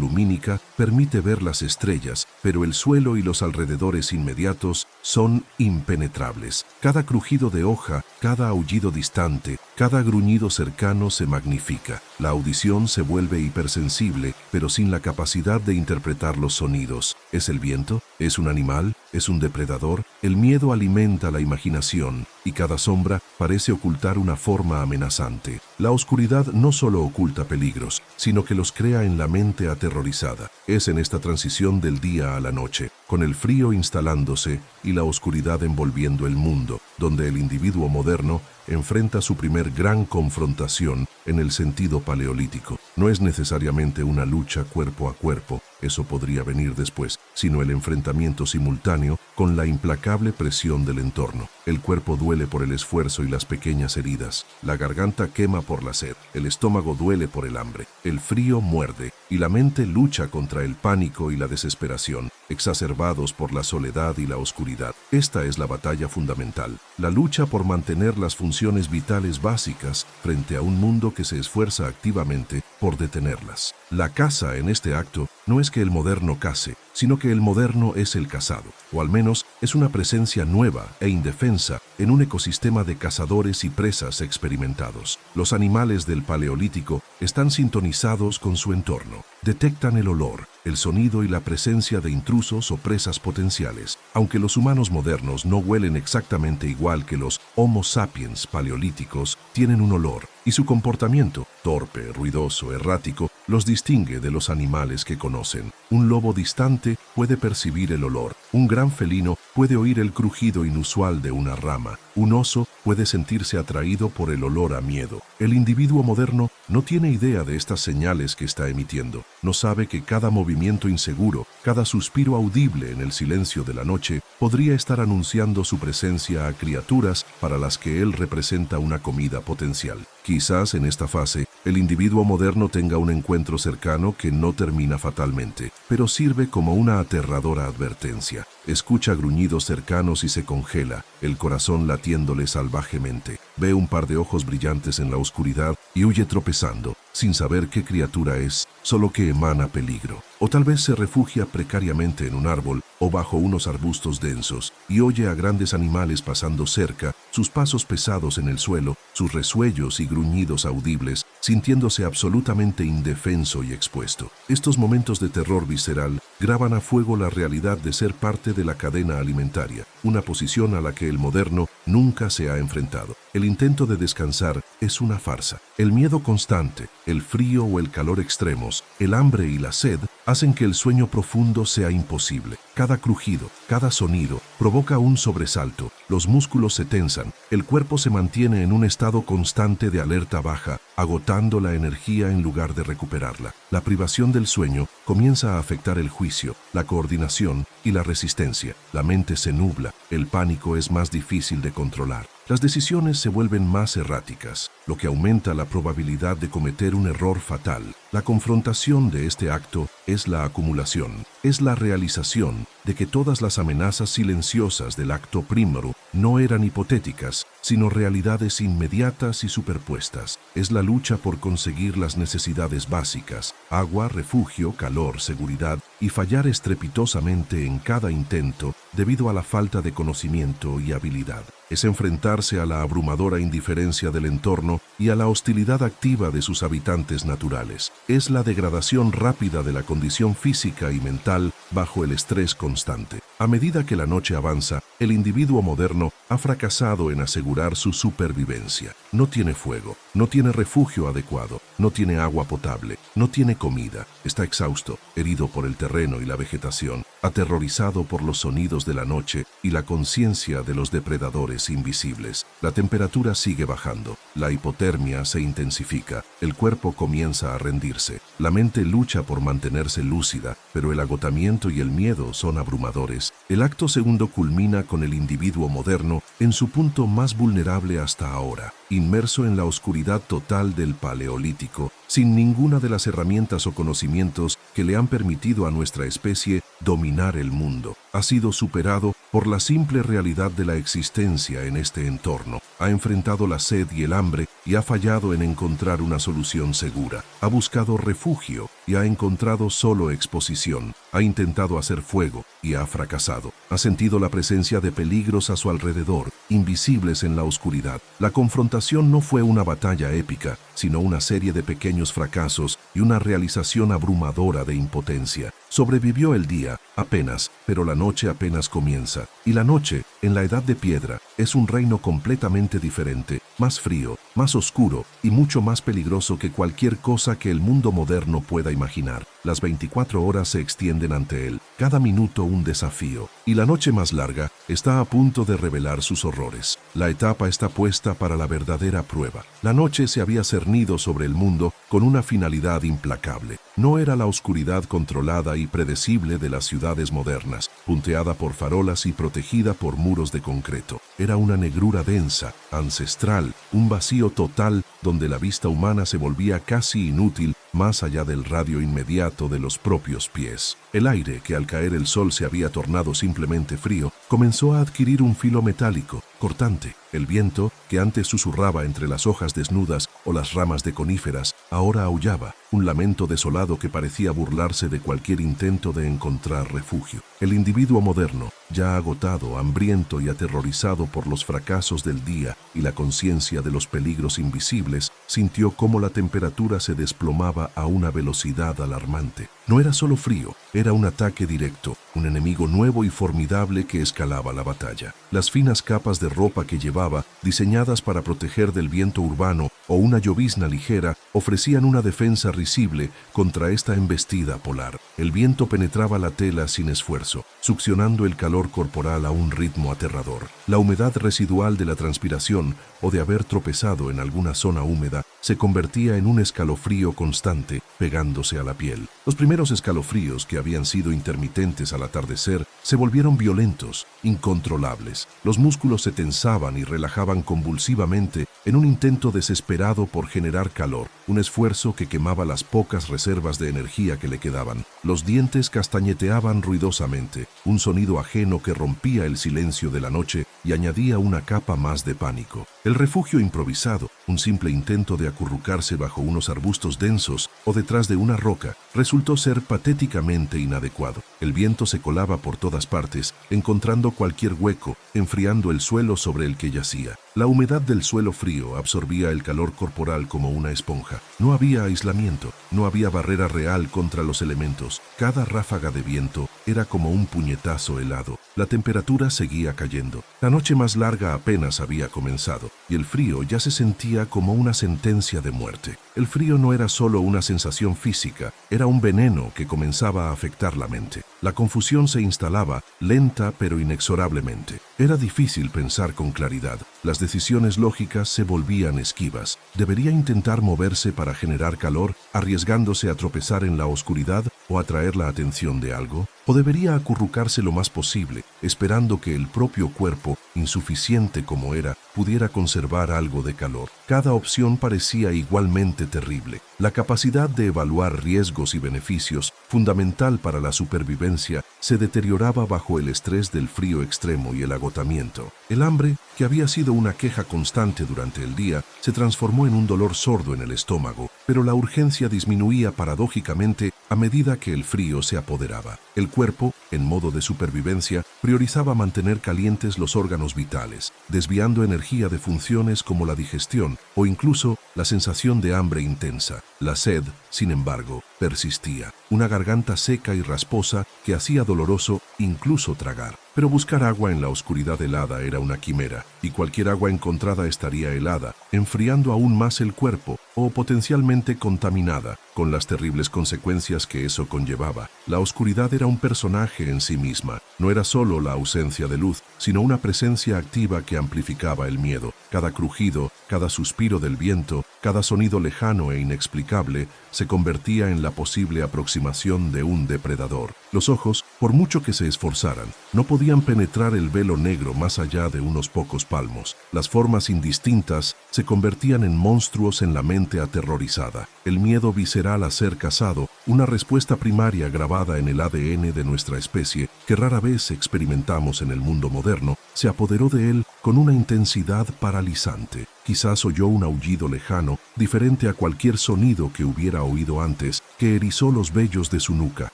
lumínica permite ver las estrellas, pero el suelo y los alrededores inmediatos son impenetrables. Cada crujido de hoja, cada aullido distante, cada gruñido cercano se magnifica. La audición se vuelve hipersensible, pero sin la capacidad de interpretar los sonidos. ¿Es el viento? ¿Es un animal? ¿Es un depredador? El miedo alimenta la imaginación, y cada sombra parece ocultar una forma amenazante. La oscuridad no solo oculta peligros, sino que los crea en la mente aterrorizada. Es en esta transición del día a la noche, con el frío instalándose y la oscuridad envolviendo el mundo, donde el individuo moderno enfrenta su primer gran confrontación en el sentido paleolítico. No es necesariamente una lucha cuerpo a cuerpo, eso podría venir después, sino el enfrentamiento simultáneo con la implacable presión del entorno. El cuerpo duele por el esfuerzo y las pequeñas heridas, la garganta quema por la sed, el estómago duele por el hambre, el frío muerde, y la mente lucha contra el pánico y la desesperación, exacerbados por la soledad y la oscuridad. Esta es la batalla fundamental, la lucha por mantener las funciones vitales básicas frente a un mundo que se esfuerza activamente por detenerlas. La caza en este acto no es que el moderno case, sino que el moderno es el cazado, o al menos es una presencia nueva e indefensa en un ecosistema de cazadores y presas experimentados. Los animales del Paleolítico están sintonizados con su entorno, detectan el olor, el sonido y la presencia de intrusos o presas potenciales. Aunque los humanos modernos no huelen exactamente igual que los Homo sapiens paleolíticos, tienen un olor, y su comportamiento, torpe, ruidoso, errático, los distingue de los animales que conocen. Un lobo distante puede percibir el olor, un gran felino puede oír el crujido inusual de una rama, un oso puede sentirse atraído por el olor a miedo. El individuo moderno no tiene idea de estas señales que está emitiendo, no sabe que cada movimiento inseguro, cada suspiro audible en el silencio de la noche podría estar anunciando su presencia a criaturas para las que él representa una comida potencial. Quizás en esta fase, el individuo moderno tenga un encuentro cercano que no termina fatalmente, pero sirve como una aterradora advertencia. Escucha gruñidos cercanos y se congela, el corazón latiéndole salvajemente. Ve un par de ojos brillantes en la oscuridad y huye tropezando, sin saber qué criatura es, solo que emana peligro. O tal vez se refugia precariamente en un árbol o bajo unos arbustos densos y oye a grandes animales pasando cerca, sus pasos pesados en el suelo, sus resuellos y gruñidos audibles, sintiéndose absolutamente indefenso y expuesto. Estos momentos de terror visceral graban a fuego la realidad de ser parte de la cadena alimentaria, una posición a la que el moderno nunca se ha enfrentado. El intento de descansar es una farsa. El miedo constante, el frío o el calor extremos, el hambre y la sed hacen que el sueño profundo sea imposible. Cada crujido, cada sonido provoca un sobresalto, los músculos se tensan, el cuerpo se mantiene en un estado constante de alerta baja, agotando la energía en lugar de recuperarla. La privación del sueño comienza a afectar el juicio, la coordinación y la resistencia. La mente se nubla, el pánico es más difícil de controlar. Las decisiones se vuelven más erráticas, lo que aumenta la probabilidad de cometer un error fatal. La confrontación de este acto es la acumulación, es la realización de que todas las amenazas silenciosas del acto primero no eran hipotéticas, sino realidades inmediatas y superpuestas. Es la lucha por conseguir las necesidades básicas, agua, refugio, calor, seguridad, y fallar estrepitosamente en cada intento debido a la falta de conocimiento y habilidad. Es enfrentarse a la abrumadora indiferencia del entorno y a la hostilidad activa de sus habitantes naturales. Es la degradación rápida de la condición física y mental bajo el estrés constante. A medida que la noche avanza, el individuo moderno ha fracasado en asegurar su supervivencia. No tiene fuego, no tiene refugio adecuado, no tiene agua potable, no tiene comida. Está exhausto, herido por el terreno y la vegetación, aterrorizado por los sonidos de la noche y la conciencia de los depredadores invisibles. La temperatura sigue bajando, la hipotermia se intensifica, el cuerpo comienza a rendirse. La mente lucha por mantenerse lúcida, pero el agotamiento y el miedo son abrumadores. El acto segundo culmina con el individuo moderno en su punto más vulnerable hasta ahora, inmerso en la oscuridad total del Paleolítico, sin ninguna de las herramientas o conocimientos que le han permitido a nuestra especie dominar el mundo. Ha sido superado por la simple realidad de la existencia en este entorno. Ha enfrentado la sed y el hambre y ha fallado en encontrar una solución segura. Ha buscado refugio y ha encontrado solo exposición. Ha intentado hacer fuego y ha fracasado. Ha sentido la presencia de peligros a su alrededor, invisibles en la oscuridad. La confrontación no fue una batalla épica, sino una serie de pequeños fracasos y una realización abrumadora de impotencia. Sobrevivió el día, apenas, pero la noche apenas comienza. Y la noche, en la Edad de Piedra, es un reino completamente diferente, más frío, más oscuro y mucho más peligroso que cualquier cosa que el mundo moderno pueda imaginar. Las 24 horas se extienden ante él, cada minuto un desafío, y la noche más larga está a punto de revelar sus horrores. La etapa está puesta para la verdadera prueba. La noche se había cernido sobre el mundo con una finalidad implacable. No era la oscuridad controlada y predecible de las ciudades modernas, punteada por farolas y protegida por muros de concreto. Era una negrura densa, ancestral, un vacío total donde la vista humana se volvía casi inútil más allá del radio inmediato de los propios pies. El aire, que al caer el sol se había tornado simplemente frío, comenzó a adquirir un filo metálico, cortante. El viento, que antes susurraba entre las hojas desnudas o las ramas de coníferas, ahora aullaba, un lamento desolado que parecía burlarse de cualquier intento de encontrar refugio. El individuo moderno, ya agotado, hambriento y aterrorizado por los fracasos del día y la conciencia de los peligros invisibles, sintió cómo la temperatura se desplomaba a una velocidad alarmante. No era solo frío, era un ataque directo, un enemigo nuevo y formidable que escalaba la batalla. Las finas capas de ropa que llevaba, diseñadas para proteger del viento urbano o una llovizna ligera, ofrecían una defensa risible contra esta embestida polar. El viento penetraba la tela sin esfuerzo, succionando el calor corporal a un ritmo aterrador. La humedad residual de la transpiración o de haber tropezado en alguna zona húmeda se convertía en un escalofrío constante, pegándose a la piel. Los primeros escalofríos, que habían sido intermitentes al atardecer, se volvieron violentos, incontrolables. Los músculos se tensaban y relajaban convulsivamente en un intento desesperado por generar calor, un esfuerzo que quemaba las pocas reservas de energía que le quedaban. Los dientes castañeteaban ruidosamente, un sonido ajeno que rompía el silencio de la noche y añadía una capa más de pánico. El refugio improvisado, un simple intento de acurrucarse bajo unos arbustos densos o detrás de una roca, resultó ser patéticamente inadecuado. El viento se colaba por todas partes, encontrando cualquier hueco, enfriando el suelo sobre el que yacía. La humedad del suelo frío absorbía el calor corporal como una esponja. No había aislamiento, no había barrera real contra los elementos. Cada ráfaga de viento era como un puñetazo helado. La temperatura seguía cayendo. La noche más larga apenas había comenzado, y el frío ya se sentía como una sentencia de muerte. El frío no era solo una sensación física, era un veneno que comenzaba a afectar la mente. La confusión se instalaba, lenta pero inexorablemente. Era difícil pensar con claridad. Las decisiones lógicas se volvían esquivas. ¿Debería intentar moverse para generar calor, arriesgándose a tropezar en la oscuridad o atraer la atención de algo? ¿O debería acurrucarse lo más posible, esperando que el propio cuerpo, insuficiente como era, pudiera conservar algo de calor? Cada opción parecía igualmente terrible. La capacidad de evaluar riesgos y beneficios, fundamental para la supervivencia, se deterioraba bajo el estrés del frío extremo y el agotamiento. El hambre, que había sido una queja constante durante el día, se transformó en un dolor sordo en el estómago, pero la urgencia disminuía paradójicamente a medida que el frío se apoderaba. El cuerpo, en modo de supervivencia, priorizaba mantener calientes los órganos órganos vitales, desviando energía de funciones como la digestión o incluso la sensación de hambre intensa. La sed, sin embargo, persistía, una garganta seca y rasposa que hacía doloroso incluso tragar. Pero buscar agua en la oscuridad helada era una quimera, y cualquier agua encontrada estaría helada, enfriando aún más el cuerpo o potencialmente contaminada, con las terribles consecuencias que eso conllevaba. La oscuridad era un personaje en sí misma, no era solo la ausencia de luz, sino una presencia activa que amplificaba el miedo. Cada crujido, cada suspiro del viento, cada sonido lejano e inexplicable se convertía en la posible aproximación de un depredador. Los ojos, por mucho que se esforzaran, no podían penetrar el velo negro más allá de unos pocos palmos. Las formas indistintas se convertían en monstruos en la mente aterrorizada. El miedo visceral a ser cazado, una respuesta primaria grabada en el ADN de nuestra especie, que rara vez experimentamos en el mundo moderno, se apoderó de él con una intensidad paralizante. Quizás oyó un aullido lejano, diferente a cualquier sonido que hubiera oído antes, que erizó los vellos de su nuca.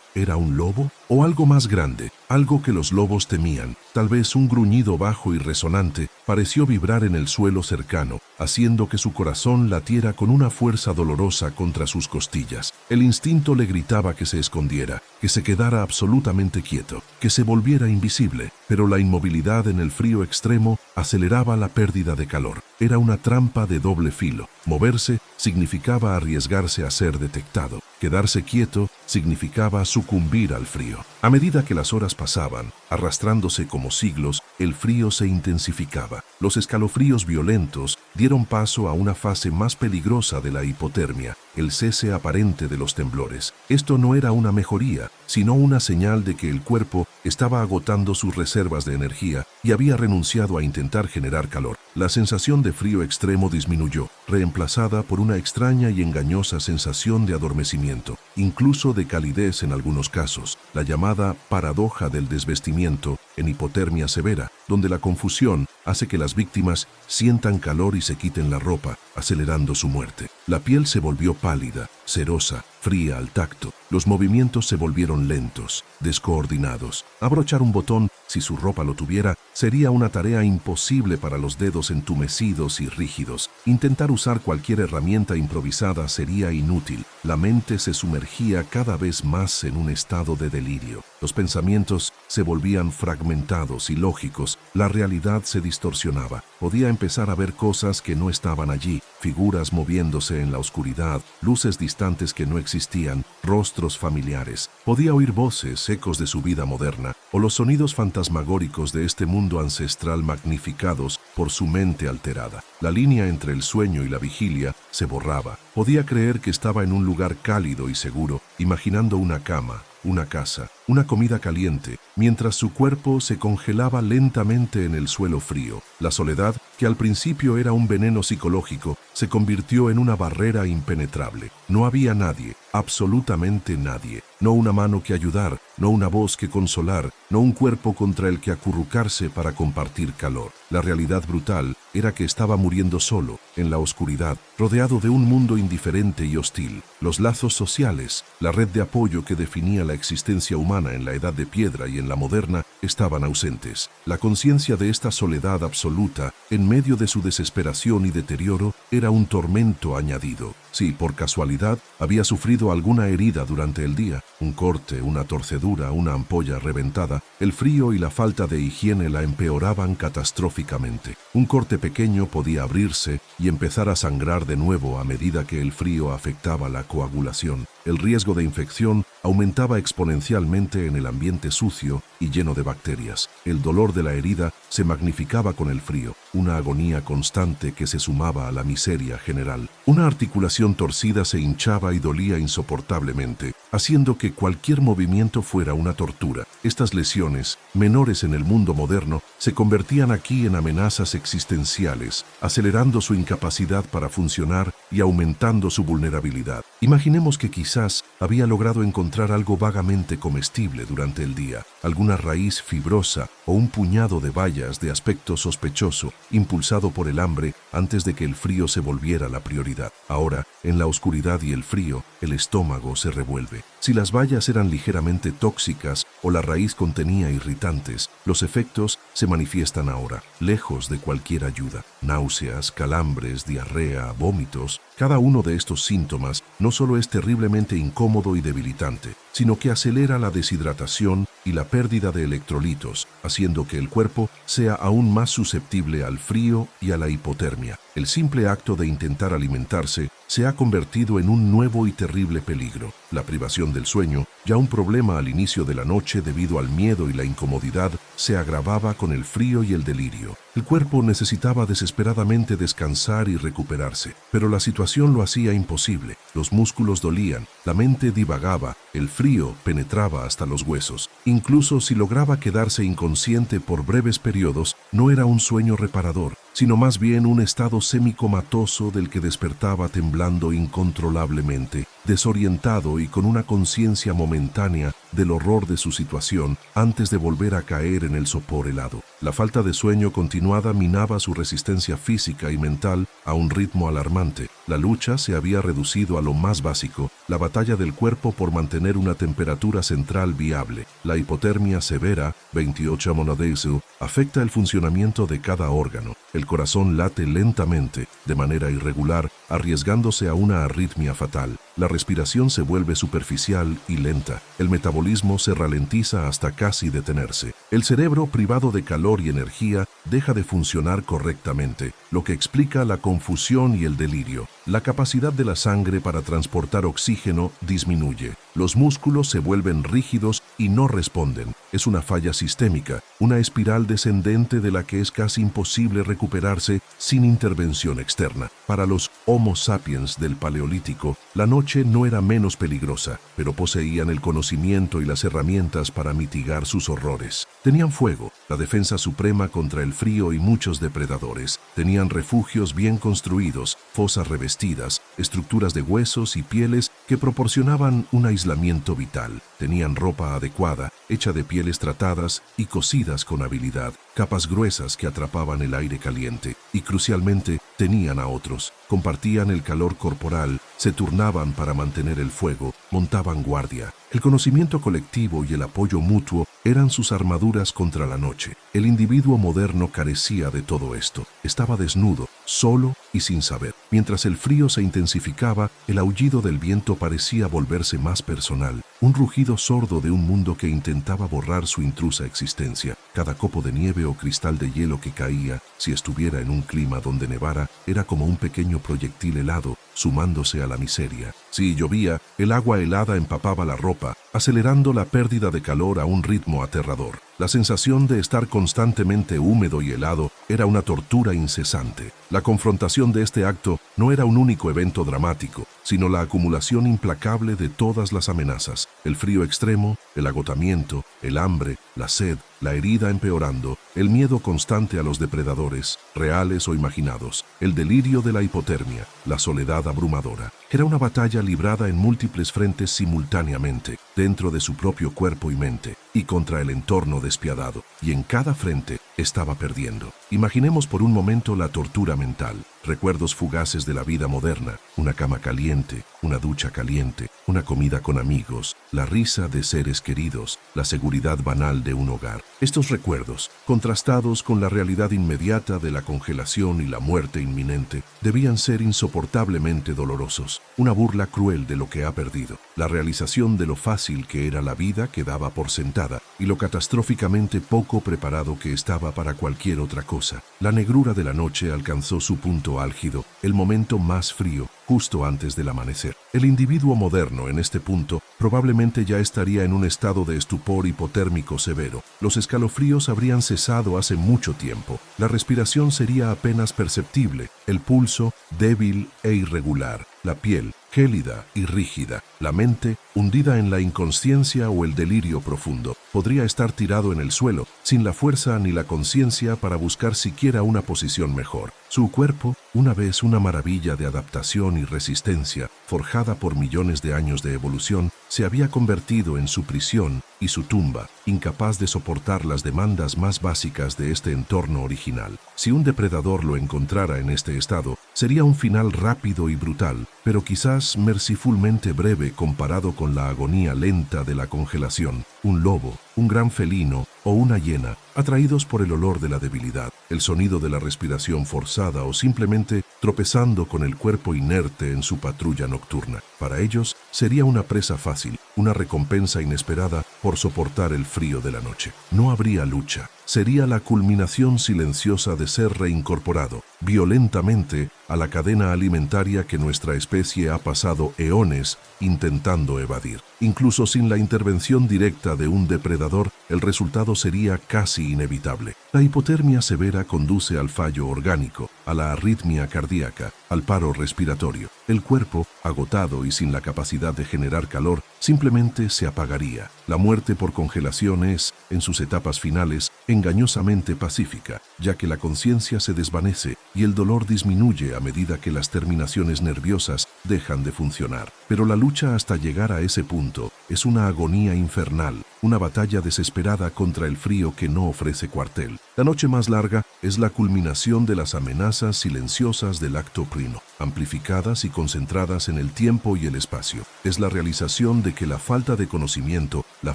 ¿Era un lobo? ¿O algo más grande? Algo que los lobos temían. Tal vez un gruñido bajo y resonante pareció vibrar en el suelo cercano, haciendo que su corazón latiera con una fuerza dolorosa contra sus costillas. El instinto le gritaba que se escondiera, que se quedara absolutamente quieto, que se volviera invisible, pero la inmovilidad en el frío extremo aceleraba la pérdida de calor. Era una trampa de doble filo. Moverse significaba arriesgarse a ser detectado. Quedarse quieto significaba sucumbir al frío. A medida que las horas pasaban, arrastrándose como siglos, el frío se intensificaba. Los escalofríos violentos dieron paso a una fase más peligrosa de la hipotermia, el cese aparente de los temblores. Esto no era una mejoría, sino una señal de que el cuerpo estaba agotando sus reservas de energía y había renunciado a intentar generar calor. La sensación de frío extremo disminuyó, reemplazada por una extraña y engañosa sensación de adormecimiento, incluso de calidez en algunos casos, la llamada paradoja del desvestimiento en hipotermia severa, donde la confusión hace que las víctimas sientan calor y se quiten la ropa, acelerando su muerte. La piel se volvió pálida, cerosa, fría al tacto. Los movimientos se volvieron lentos, descoordinados. Abrochar un botón, si su ropa lo tuviera, sería una tarea imposible para los dedos entumecidos y rígidos. Intentar usar cualquier herramienta improvisada sería inútil. La mente se sumergía cada vez más en un estado de delirio. Los pensamientos se volvían fragmentados y lógicos. La realidad se distorsionaba. Podía empezar a ver cosas que no estaban allí, figuras moviéndose en la oscuridad, luces distantes que no existían, rostros familiares. Podía oír voces, ecos de su vida moderna, o los sonidos fantasmagóricos de este mundo ancestral magnificados por su mente alterada. La línea entre el sueño y la vigilia se borraba. Podía creer que estaba en un lugar cálido y seguro, imaginando una cama, una casa, una comida caliente, mientras su cuerpo se congelaba lentamente en el suelo frío. La soledad, que al principio era un veneno psicológico, se convirtió en una barrera impenetrable. No había nadie, absolutamente nadie. No una mano que ayudar, no una voz que consolar, no un cuerpo contra el que acurrucarse para compartir calor. La realidad brutal era que estaba muriendo solo, en la oscuridad, rodeado de un mundo indiferente y hostil. Los lazos sociales, la red de apoyo que definía la existencia humana en la edad de piedra y en la moderna, estaban ausentes. La conciencia de esta soledad absoluta, en medio de su desesperación y deterioro, era un tormento añadido. Si, por casualidad, había sufrido alguna herida durante el día, un corte, una torcedura, una ampolla reventada, el frío y la falta de higiene la empeoraban catastróficamente. Un corte pequeño podía abrirse y empezar a sangrar de nuevo a medida que el frío afectaba la coagulación. El riesgo de infección aumentaba exponencialmente en el ambiente sucio y lleno de bacterias. El dolor de la herida se magnificaba con el frío, una agonía constante que se sumaba a la miseria general. Una articulación torcida se hinchaba y dolía insoportablemente, haciendo que cualquier movimiento fuera una tortura. Estas lesiones, menores en el mundo moderno, se convertían aquí en amenazas existenciales, acelerando su incapacidad para funcionar y aumentando su vulnerabilidad. Imaginemos que quizás quizás había logrado encontrar algo vagamente comestible durante el día, alguna raíz fibrosa o un puñado de bayas de aspecto sospechoso, impulsado por el hambre antes de que el frío se volviera la prioridad. Ahora, en la oscuridad y el frío, el estómago se revuelve. Si las bayas eran ligeramente tóxicas o la raíz contenía irritantes, los efectos se manifiestan ahora, lejos de cualquier ayuda. Náuseas, calambres, diarrea, vómitos. Cada uno de estos síntomas no solo es terriblemente incómodo y debilitante, sino que acelera la deshidratación y la pérdida de electrolitos, haciendo que el cuerpo sea aún más susceptible al frío y a la hipotermia. El simple acto de intentar alimentarse se ha convertido en un nuevo y terrible peligro. La privación del sueño, ya un problema al inicio de la noche debido al miedo y la incomodidad, se agravaba con el frío y el delirio. El cuerpo necesitaba desesperadamente descansar y recuperarse, pero la situación lo hacía imposible. Los músculos dolían, la mente divagaba, el frío penetraba hasta los huesos. Incluso si lograba quedarse inconsciente por breves periodos, no era un sueño reparador, sino más bien un estado semicomatoso del que despertaba temblando incontrolablemente, desorientado y con una conciencia momentánea del horror de su situación antes de volver a caer en el sopor helado. La falta de sueño continuada minaba su resistencia física y mental a un ritmo alarmante. La lucha se había reducido a lo más básico, la batalla del cuerpo por mantener una temperatura central viable. La hipotermia severa, 28 monadeisu, afecta el funcionamiento de cada órgano. El corazón late lentamente, de manera irregular, arriesgándose a una arritmia fatal. La respiración se vuelve superficial y lenta. El metabolismo se ralentiza hasta casi detenerse. El cerebro, privado de calor y energía, deja de funcionar correctamente, lo que explica la confusión y el delirio. La capacidad de la sangre para transportar oxígeno disminuye. Los músculos se vuelven rígidos y no responden. Es una falla sistémica, una espiral descendente de la que es casi imposible recuperarse sin intervención externa. Para los Homo sapiens del Paleolítico, la noche no era menos peligrosa, pero poseían el conocimiento y las herramientas para mitigar sus horrores. Tenían fuego, la defensa suprema contra el frío y muchos depredadores. Tenían refugios bien construidos, fosas revestidas, estructuras de huesos y pieles que proporcionaban un aislamiento vital. Tenían ropa adecuada, hecha de pieles tratadas y cosidas con habilidad, capas gruesas que atrapaban el aire caliente y, crucialmente, tenían a otros. Compartían el calor corporal, se turnaban para mantener el fuego, montaban guardia. El conocimiento colectivo y el apoyo mutuo eran sus armaduras contra la noche. El individuo moderno carecía de todo esto. Estaba desnudo, solo y sin saber. Mientras el frío se intensificaba, el aullido del viento parecía volverse más personal, un rugido sordo de un mundo que intentaba borrar su intrusa existencia. Cada copo de nieve o cristal de hielo que caía, si estuviera en un clima donde nevara, era como un pequeño proyectil helado, sumándose a la miseria. Si llovía, el agua helada empapaba la ropa, acelerando la pérdida de calor a un ritmo aterrador. La sensación de estar constantemente húmedo y helado era una tortura incesante. La confrontación de este acto no era un único evento dramático, sino la acumulación implacable de todas las amenazas: el frío extremo, el agotamiento, el hambre, la sed, la herida empeorando, el miedo constante a los depredadores, reales o imaginados, el delirio de la hipotermia, la soledad abrumadora. Era una batalla librada en múltiples frentes simultáneamente, dentro de su propio cuerpo y mente, y contra el entorno despiadado, y en cada frente estaba perdiendo. Imaginemos por un momento la tortura mental, recuerdos fugaces de la vida moderna, una cama caliente, una ducha caliente, una comida con amigos, la risa de seres queridos, la seguridad banal de un hogar. Estos recuerdos, contrastados con la realidad inmediata de la congelación y la muerte inminente, debían ser insoportablemente dolorosos, una burla cruel de lo que ha perdido, la realización de lo fácil que era la vida que daba por sentada y lo catastróficamente poco preparado que estaba para cualquier otra cosa. La negrura de la noche alcanzó su punto álgido, el momento más frío, justo antes del amanecer. El individuo moderno en este punto probablemente ya estaría en un estado de estupor hipotérmico severo. Los escalofríos habrían cesado hace mucho tiempo. La respiración sería apenas perceptible, el pulso débil e irregular, la piel gélida y rígida. La mente, hundida en la inconsciencia o el delirio profundo, podría estar tirado en el suelo, sin la fuerza ni la conciencia para buscar siquiera una posición mejor. Su cuerpo, una vez una maravilla de adaptación y resistencia, forjada por millones de años de evolución, se había convertido en su prisión y su tumba, incapaz de soportar las demandas más básicas de este entorno original. Si un depredador lo encontrara en este estado, sería un final rápido y brutal, pero quizás mercifulmente breve comparado con la agonía lenta de la congelación. Un lobo, un gran felino o una hiena, atraídos por el olor de la debilidad, el sonido de la respiración forzada o simplemente tropezando con el cuerpo inerte en su patrulla nocturna. Para ellos sería una presa fácil, una recompensa inesperada por soportar el frío de la noche. No habría lucha. Sería la culminación silenciosa de ser reincorporado violentamente a la cadena alimentaria que nuestra especie ha pasado eones intentando evadir. Incluso sin la intervención directa de un depredador, el resultado sería casi inevitable. La hipotermia severa conduce al fallo orgánico, a la arritmia cardíaca, al paro respiratorio. El cuerpo, agotado y sin la capacidad de generar calor, simplemente se apagaría. La muerte por congelación es, en sus etapas finales, engañosamente pacífica, ya que la conciencia se desvanece y el dolor disminuye a medida que las terminaciones nerviosas dejan de funcionar. Pero la lucha hasta llegar a ese punto es una agonía infernal, una batalla desesperada contra el frío que no ofrece cuartel. La noche más larga es la culminación de las amenazas silenciosas del acto primo, amplificadas y concentradas en el tiempo y el espacio. Es la realización de que la falta de conocimiento, la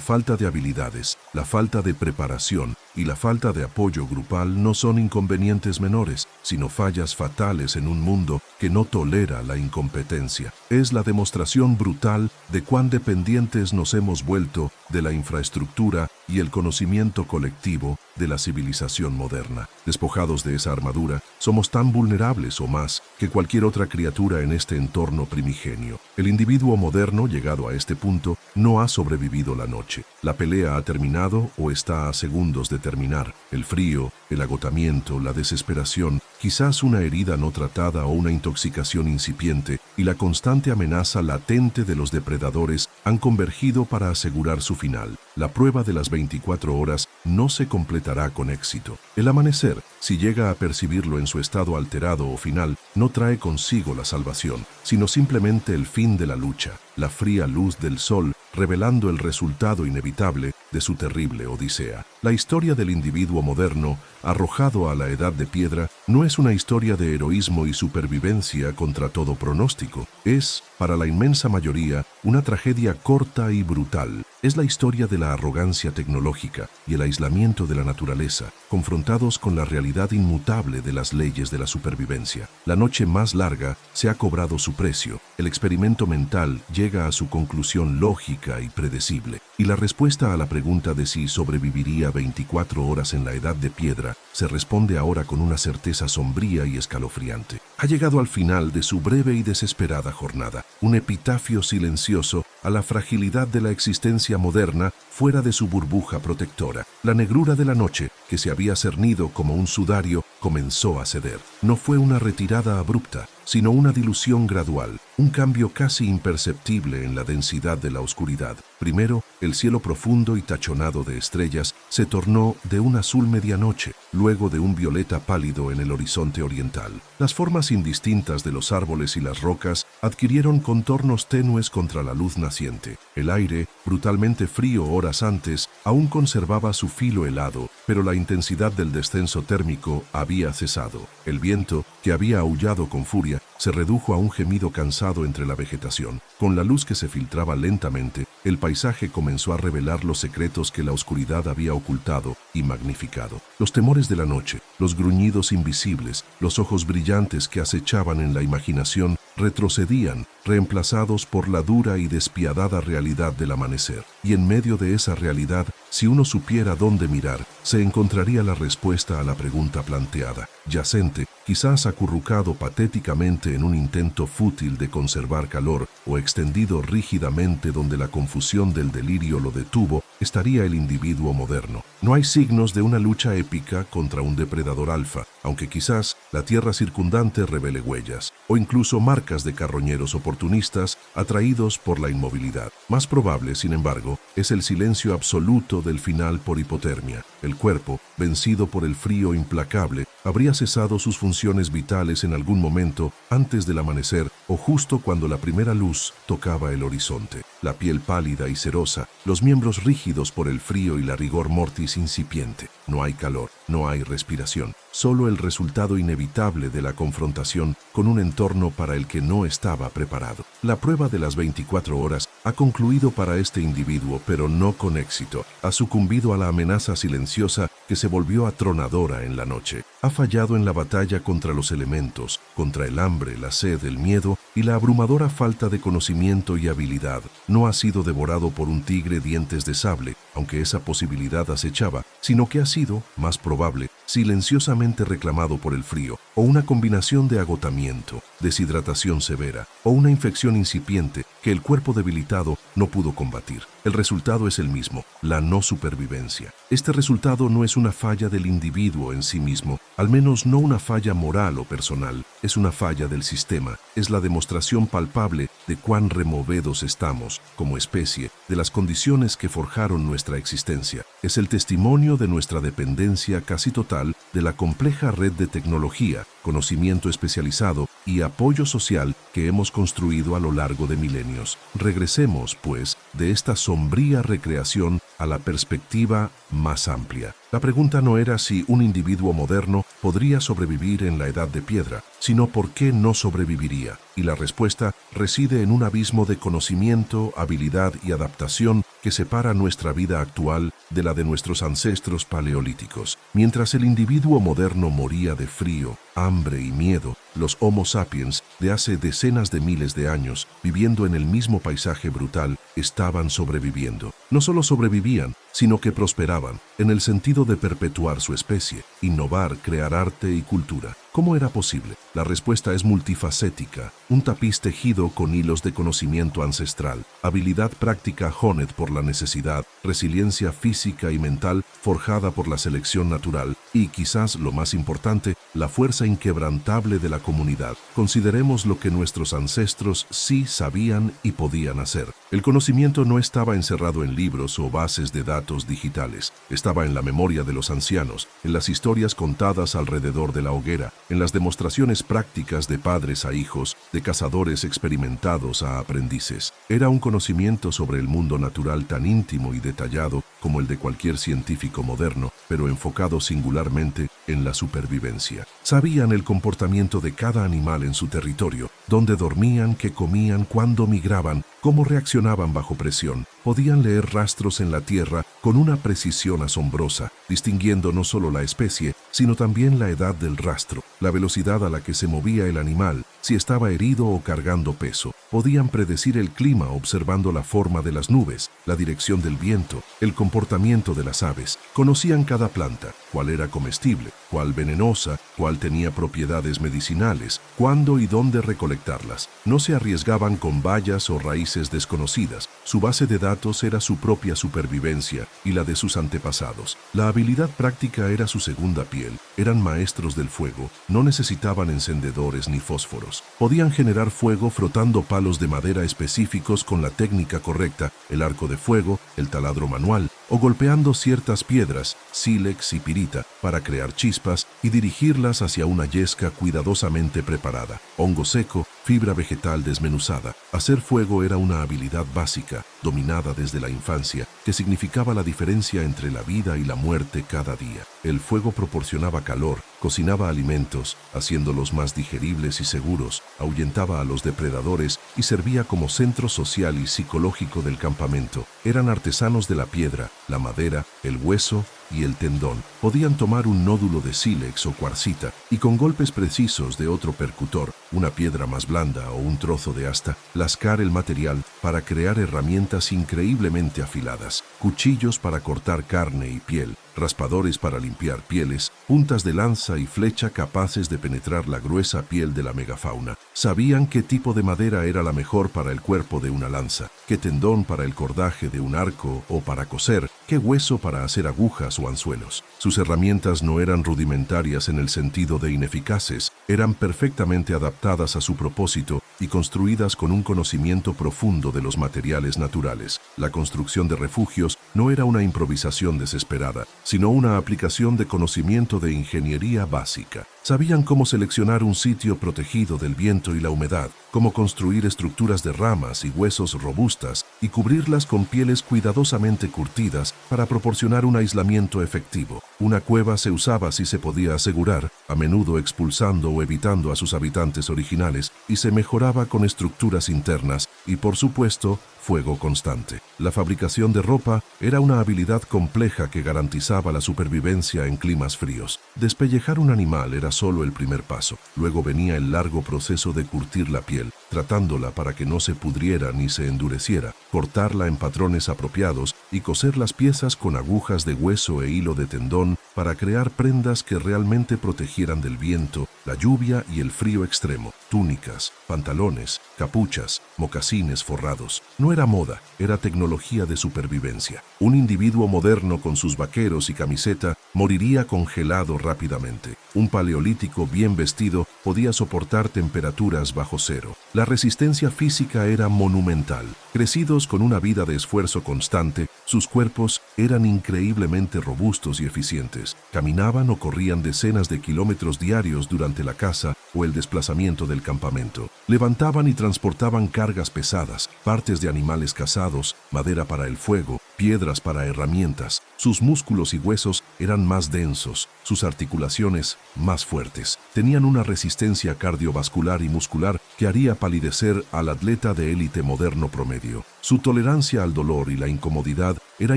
falta de habilidades, la falta de preparación y la falta de apoyo grupal no son inconvenientes menores, sino fallas fatales en un mundo que no tolera la incompetencia. Es la demostración brutal de cuán dependientes nos hemos vuelto de la infraestructura y el conocimiento colectivo de la civilización moderna. Despojados de esa armadura, somos tan vulnerables o más que cualquier otra criatura en este entorno primigenio. El individuo moderno, llegado a este punto, no ha sobrevivido la noche. La pelea ha terminado o está a segundos de terminar. El frío, el agotamiento, la desesperación, quizás una herida no tratada o una intoxicación incipiente y la constante amenaza latente de los depredadores han convergido para asegurar su final. La prueba de las 24 horas no se completará con éxito. El amanecer, si llega a percibirlo en su estado alterado o final, no trae consigo la salvación, sino simplemente el fin de la lucha, la fría luz del sol revelando el resultado inevitable de su terrible odisea. La historia del individuo moderno, arrojado a la edad de piedra, no es una historia de heroísmo y supervivencia contra todo pronóstico. Es, para la inmensa mayoría, una tragedia corta y brutal. Es la historia de la arrogancia tecnológica y el aislamiento de la naturaleza, confrontados con la realidad inmutable de las leyes de la supervivencia. La noche más larga se ha cobrado su precio. El experimento mental llega a su conclusión lógica y predecible. Y la respuesta a la pregunta de si sobreviviría 24 horas en la edad de piedra se responde ahora con una certeza sombría y escalofriante. Ha llegado al final de su breve y desesperada jornada, un epitafio silencioso a la fragilidad de la existencia moderna fuera de su burbuja protectora. La negrura de la noche, que se había cernido como un sudario, comenzó a ceder. No fue una retirada abrupta, sino una dilución gradual, un cambio casi imperceptible en la densidad de la oscuridad. Primero, el cielo profundo y tachonado de estrellas se tornó de un azul medianoche, luego de un violeta pálido en el horizonte oriental. Las formas indistintas de los árboles y las rocas adquirieron contornos tenues contra la luz naciente. El aire, brutalmente frío horas antes, aún conservaba su filo helado, pero la intensidad del descenso térmico había cesado. El viento, que había aullado con furia, se redujo a un gemido cansado entre la vegetación. Con la luz que se filtraba lentamente, el paisaje comenzó a revelar los secretos que la oscuridad había ocultado y magnificado. Los temores de la noche, los gruñidos invisibles, los ojos brillantes que acechaban en la imaginación, retrocedían, reemplazados por la dura y despiadada realidad del amanecer. Y en medio de esa realidad, Si uno supiera dónde mirar, se encontraría la respuesta a la pregunta planteada, yacente, quizás acurrucado patéticamente en un intento fútil de conservar calor o extendido rígidamente donde la confusión del delirio lo detuvo, estaría el individuo moderno. No hay signos de una lucha épica contra un depredador alfa, aunque quizás la tierra circundante revele huellas, o incluso marcas de carroñeros oportunistas atraídos por la inmovilidad. Más probable, sin embargo, es el silencio absoluto del final por hipotermia. El cuerpo, vencido por el frío implacable, habría cesado sus funciones vitales en algún momento antes del amanecer o justo cuando la primera luz tocaba el horizonte. La piel pálida y cerosa, los miembros rígidos por el frío y la rigor mortis incipiente. No hay calor, no hay respiración, solo el resultado inevitable de la confrontación con un entorno para el que no estaba preparado. La prueba de las 24 horas ha concluido para este individuo, pero no con éxito. Ha sucumbido a la amenaza silenciosa que se volvió atronadora en la noche. Ha fallado en la batalla contra los elementos, contra el hambre, la sed, el miedo y la abrumadora falta de conocimiento y habilidad. No ha sido devorado por un tigre dientes de sable, aunque esa posibilidad acechaba, sino que ha sido, más probable, silenciosamente reclamado por el frío, o una combinación de agotamiento, deshidratación severa, o una infección incipiente que el cuerpo debilitado no pudo combatir. El resultado es el mismo, la no supervivencia. Este resultado no es una falla del individuo en sí mismo, al menos no una falla moral o personal, es una falla del sistema, es la demostración palpable de cuán removidos estamos, como especie, de las condiciones que forjaron nuestra existencia. Es el testimonio de nuestra dependencia casi total de la compleja red de tecnología, conocimiento especializado y apoyo social que hemos construido a lo largo de milenios. Regresemos, pues, de esta sombría recreación a la perspectiva más amplia. La pregunta no era si un individuo moderno podría sobrevivir en la edad de piedra, sino por qué no sobreviviría. Y la respuesta reside en un abismo de conocimiento, habilidad y adaptación que separa nuestra vida actual de la de nuestros ancestros paleolíticos. Mientras el individuo moderno moría de frío, hambre y miedo, los Homo sapiens de hace decenas de miles de años, viviendo en el mismo paisaje brutal, estaban sobreviviendo. No solo sobrevivían, sino que prosperaban, en el sentido de perpetuar su especie, innovar, crear arte y cultura. ¿Cómo era posible? La respuesta es multifacética, un tapiz tejido con hilos de conocimiento ancestral, habilidad práctica honed por la necesidad, resiliencia física y mental forjada por la selección natural y, quizás lo más importante, la fuerza inquebrantable de la comunidad. Consideremos lo que nuestros ancestros sí sabían y podían hacer. El conocimiento no estaba encerrado en libros o bases de datos digitales, estaba en la memoria de los ancianos, en las historias contadas alrededor de la hoguera, en las demostraciones prácticas de padres a hijos, de cazadores experimentados a aprendices. Era un conocimiento sobre el mundo natural tan íntimo y detallado como el de cualquier científico moderno, pero enfocado singularmente en la supervivencia. Sabían el comportamiento de cada animal en su territorio, dónde dormían, qué comían, cuándo migraban, cómo reaccionaban bajo presión. Podían leer rastros en la tierra con una precisión asombrosa, distinguiendo no solo la especie, sino también la edad del rastro, la velocidad a la que se movía el animal, si estaba herido o cargando peso. Podían predecir el clima observando la forma de las nubes, la dirección del viento, el comportamiento de las aves. Conocían cada planta, cuál era comestible, cuál venenosa, cuál tenía propiedades medicinales, cuándo y dónde recolectarlas. No se arriesgaban con bayas o raíces desconocidas. Su base de datos era su propia supervivencia y la de sus antepasados. La habilidad práctica era su segunda piel. Eran maestros del fuego. No necesitaban encendedores ni fósforos. Podían generar fuego frotando palos de madera específicos con la técnica correcta, el arco de fuego, el taladro manual, o golpeando ciertas piedras, sílex y pirita, para crear chispas y dirigirlas hacia una yesca cuidadosamente preparada. Hongo seco, fibra vegetal desmenuzada. Hacer fuego era una habilidad básica, dominada desde la infancia, que significaba la diferencia entre la vida y la muerte cada día. El fuego proporcionaba calor, cocinaba alimentos, haciéndolos más digeribles y seguros, ahuyentaba a los depredadores y servía como centro social y psicológico del campamento. Eran artesanos de la piedra, la madera, el hueso y el tendón. Podían tomar un nódulo de sílex o cuarcita y con golpes precisos de otro percutor, una piedra más blanda o un trozo de asta, lascar el material para crear herramientas increíblemente afiladas, cuchillos para cortar carne y piel, raspadores para limpiar pieles, puntas de lanza y flecha capaces de penetrar la gruesa piel de la megafauna. Sabían qué tipo de madera era la mejor para el cuerpo de una lanza, qué tendón para el cordaje de un arco o para coser, qué hueso para hacer agujas o anzuelos. Sus herramientas no eran rudimentarias en el sentido de ineficaces, eran perfectamente adaptadas a su propósito y construidas con un conocimiento profundo de los materiales naturales. La construcción de refugios no era una improvisación desesperada, sino una aplicación de conocimiento de ingeniería básica. Sabían cómo seleccionar un sitio protegido del viento y la humedad, cómo construir estructuras de ramas y huesos robustas y cubrirlas con pieles cuidadosamente curtidas para proporcionar un aislamiento efectivo. Una cueva se usaba si se podía asegurar, a menudo expulsando o evitando a sus habitantes originales, y se mejoraba con estructuras internas y, por supuesto, fuego constante. La fabricación de ropa era una habilidad compleja que garantizaba la supervivencia en climas fríos. Despellejar un animal era solo el primer paso. Luego venía el largo proceso de curtir la piel, tratándola para que no se pudriera ni se endureciera, cortarla en patrones apropiados y coser las piezas con agujas de hueso e hilo de tendón para crear prendas que realmente protegieran del viento, la lluvia y el frío extremo. Túnicas, pantalones, capuchas, mocasines forrados. No era moda, era tecnología de supervivencia. Un individuo moderno con sus vaqueros y camiseta moriría congelado rápidamente. Un paleolítico bien vestido podía soportar temperaturas bajo cero. La resistencia física era monumental. Crecidos con una vida de esfuerzo constante, sus cuerpos eran increíblemente robustos y eficientes. Caminaban o corrían decenas de kilómetros diarios durante la caza o el desplazamiento del campamento. Levantaban y transportaban cargas pesadas, partes de animales cazados, madera para el fuego, piedras para herramientas. Sus músculos y huesos eran más densos, sus articulaciones más fuertes. Tenían una resistencia cardiovascular y muscular que haría palidecer al atleta de élite moderno promedio. Su tolerancia al dolor y la incomodidad era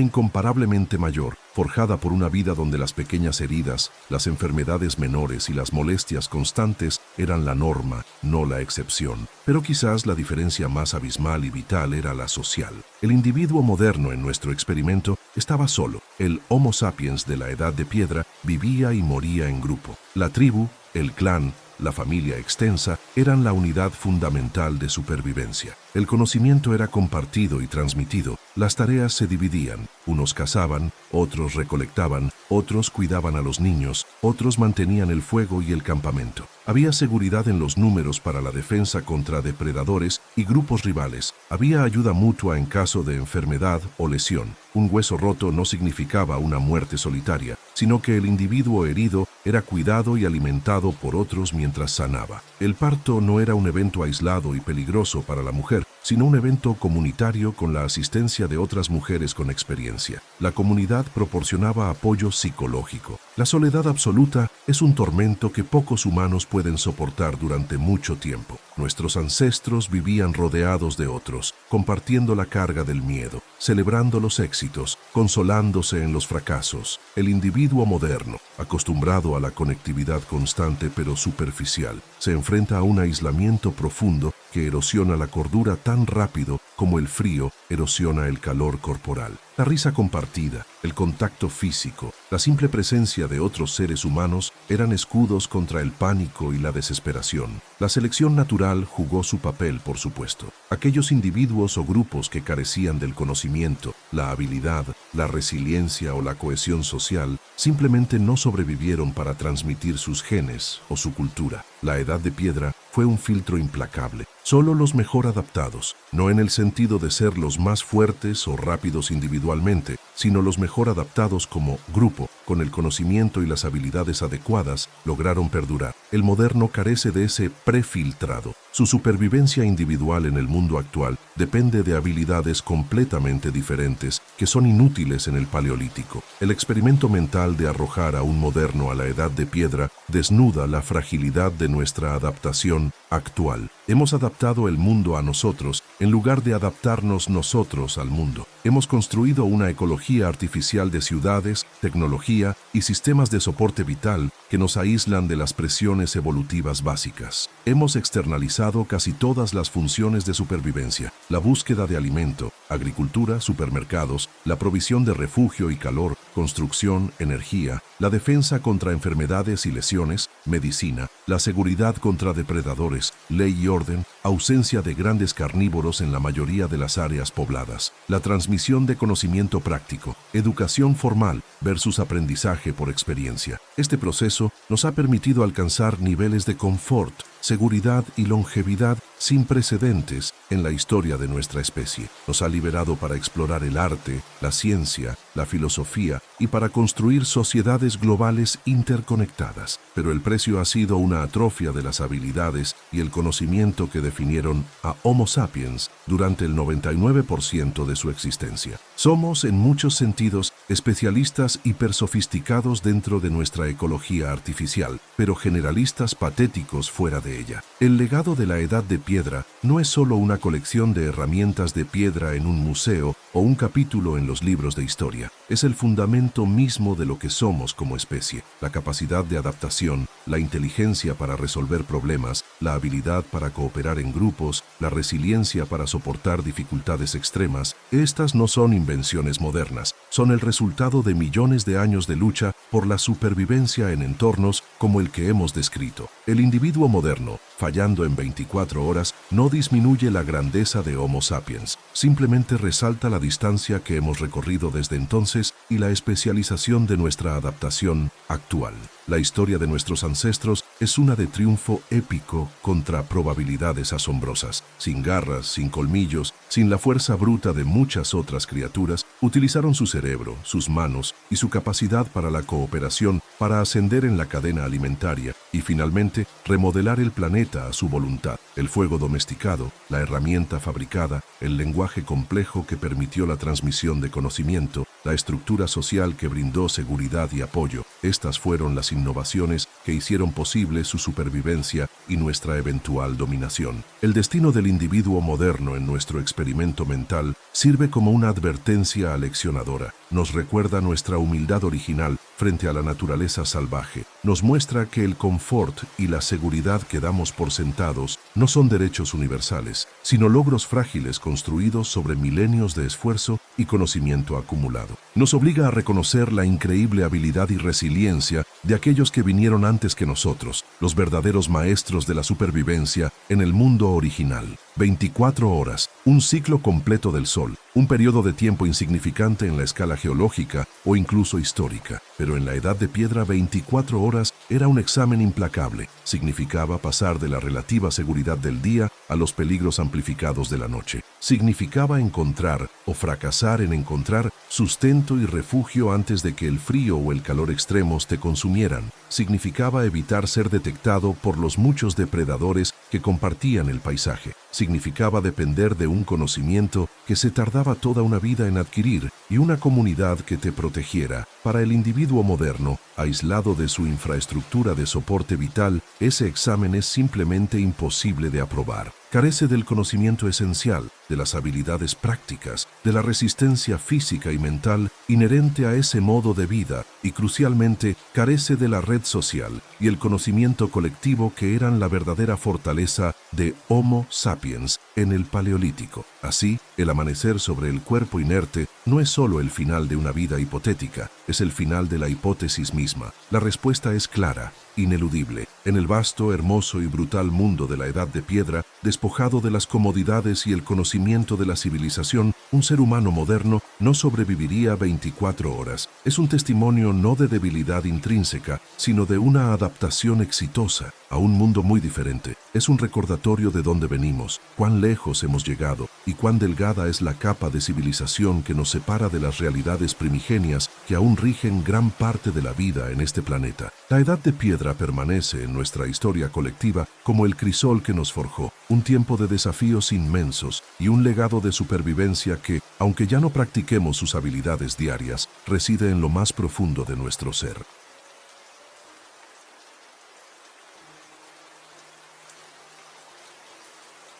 incomparablemente mayor, forjada por una vida donde las pequeñas heridas, las enfermedades menores y las molestias constantes eran la norma, no la excepción. Pero quizás la diferencia más abismal y vital era la social. El individuo moderno en nuestro experimento estaba solo. El Homo sapiens de la Edad de Piedra vivía y moría en grupo. La tribu, el clan, la familia extensa eran la unidad fundamental de supervivencia. El conocimiento era compartido y transmitido. Las tareas se dividían. Unos cazaban, otros recolectaban, otros cuidaban a los niños, otros mantenían el fuego y el campamento. Había seguridad en los números para la defensa contra depredadores y grupos rivales. Había ayuda mutua en caso de enfermedad o lesión. Un hueso roto no significaba una muerte solitaria, sino que el individuo herido era cuidado y alimentado por otros mientras sanaba. El parto no era un evento aislado y peligroso para la mujer, sino un evento comunitario con la asistencia de otras mujeres con experiencia. La comunidad proporcionaba apoyo psicológico. La soledad absoluta es un tormento que pocos humanos pueden soportar durante mucho tiempo. Nuestros ancestros vivían rodeados de otros, compartiendo la carga del miedo, celebrando los éxitos, consolándose en los fracasos. El individuo moderno, acostumbrado a la conectividad constante pero superficial, se enfrenta a un aislamiento profundo que erosiona la cordura tan rápido como el frío erosiona el calor corporal. La risa compartida, el contacto físico, la simple presencia de otros seres humanos eran escudos contra el pánico y la desesperación. La selección natural jugó su papel, por supuesto. Aquellos individuos o grupos que carecían del conocimiento, la habilidad, la resiliencia o la cohesión social simplemente no sobrevivieron para transmitir sus genes o su cultura. La Edad de Piedra fue un filtro implacable. Solo los mejor adaptados, no en el sentido de ser los más fuertes o rápidos individualmente, sino los mejor adaptados como grupo, con el conocimiento y las habilidades adecuadas, lograron perdurar. El moderno carece de ese prefiltrado. Su supervivencia individual en el mundo actual depende de habilidades completamente diferentes que son inútiles en el Paleolítico. El experimento mental de arrojar a un moderno a la Edad de Piedra desnuda la fragilidad de nuestra adaptación actual. Hemos adaptado el mundo a nosotros en lugar de adaptarnos nosotros al mundo. Hemos construido una ecología artificial de ciudades, tecnología y sistemas de soporte vital que nos aíslan de las presiones evolutivas básicas. Hemos externalizado casi todas las funciones de supervivencia: la búsqueda de alimento, agricultura, supermercados, la provisión de refugio y calor, construcción, energía, la defensa contra enfermedades y lesiones, medicina, la seguridad contra depredadores, ley y orden, ausencia de grandes carnívoros en la mayoría de las áreas pobladas, la transmisión de conocimiento práctico, educación formal versus aprendizaje por experiencia. Este proceso nos ha permitido alcanzar niveles de confort, seguridad y longevidad sin precedentes en la historia de nuestra especie. Nos ha liberado para explorar el arte, la ciencia, la filosofía y para construir sociedades globales interconectadas. Pero el precio ha sido una atrofia de las habilidades y el conocimiento que definieron a Homo sapiens durante el 99% de su existencia. Somos, en muchos sentidos, especialistas hipersofisticados dentro de nuestra ecología artificial, pero generalistas patéticos fuera de ella. El legado de la Edad de Piedra no es solo una colección de herramientas de piedra en un museo o un capítulo en los libros de historia. Es el fundamento mismo de lo que somos como especie: la capacidad de adaptación, la inteligencia para resolver problemas, la habilidad para cooperar en grupos, la resiliencia para soportar dificultades extremas. Estas no son invenciones modernas, son el resultado de millones de años de lucha por la supervivencia en entornos como el que hemos descrito. El individuo moderno, fallando en 24 horas, no disminuye la grandeza de Homo sapiens, simplemente resalta la distancia que hemos recorrido desde entonces y la especialización de nuestra adaptación actual. La historia de nuestros ancestros es una de triunfo épico contra probabilidades asombrosas. Sin garras, sin colmillos, sin la fuerza bruta de muchas otras criaturas, utilizaron su cerebro, sus manos y su capacidad para la cooperación para ascender en la cadena alimentaria y finalmente remodelar el planeta a su voluntad. El fuego domesticado, la herramienta fabricada, el lenguaje complejo que permitió la transmisión de conocimiento, la estructura social que brindó seguridad y apoyo. Estas fueron las innovaciones que hicieron posible su supervivencia y nuestra eventual dominación. El destino del individuo moderno en nuestro experimento mental sirve como una advertencia aleccionadora. Nos recuerda nuestra humildad original frente a la naturaleza salvaje. Nos muestra que el confort y la seguridad que damos por sentados no son derechos universales, sino logros frágiles construidos sobre milenios de esfuerzo y conocimiento acumulado. Nos obliga a reconocer la increíble habilidad y resiliencia de aquellos que vinieron antes que nosotros, los verdaderos maestros de la supervivencia en el mundo original. 24 horas, un ciclo completo del Sol, un periodo de tiempo insignificante en la escala geológica o incluso histórica. Pero en la Edad de Piedra, 24 horas era un examen implacable. Significaba pasar de la relativa seguridad del día a los peligros amplificados de la noche. Significaba encontrar o fracasar en encontrar sustento y refugio antes de que el frío o el calor extremos te consumieran. Significaba evitar ser detectado por los muchos depredadores que compartían el paisaje. Significaba depender de un conocimiento que se tardaba toda una vida en adquirir y una comunidad que te protegiera. Para el individuo moderno, aislado de su infraestructura de soporte vital, ese examen es simplemente imposible de aprobar. Carece del conocimiento esencial, de las habilidades prácticas, de la resistencia física y mental inherente a ese modo de vida y, crucialmente, carece de la red social y el conocimiento colectivo que eran la verdadera fortaleza de Homo sapiens en el Paleolítico. Así, el amanecer sobre el cuerpo inerte no es solo el final de una vida hipotética, es el final de la hipótesis misma. La respuesta es clara, ineludible. En el vasto, hermoso y brutal mundo de la Edad de Piedra, despojado de las comodidades y el conocimiento de la civilización, un ser humano moderno no sobreviviría 24 horas. Es un testimonio no de debilidad intrínseca, sino de una adaptación exitosa a un mundo muy diferente. Es un recordatorio de dónde venimos, cuán lejos hemos llegado y cuán delgada es la capa de civilización que nos separa de las realidades primigenias que aún rigen gran parte de la vida en este planeta. La Edad de Piedra permanece en nuestra historia colectiva como el crisol que nos forjó, un tiempo de desafíos inmensos y un legado de supervivencia que, aunque ya no practiquemos sus habilidades diarias, reside en lo más profundo de nuestro ser.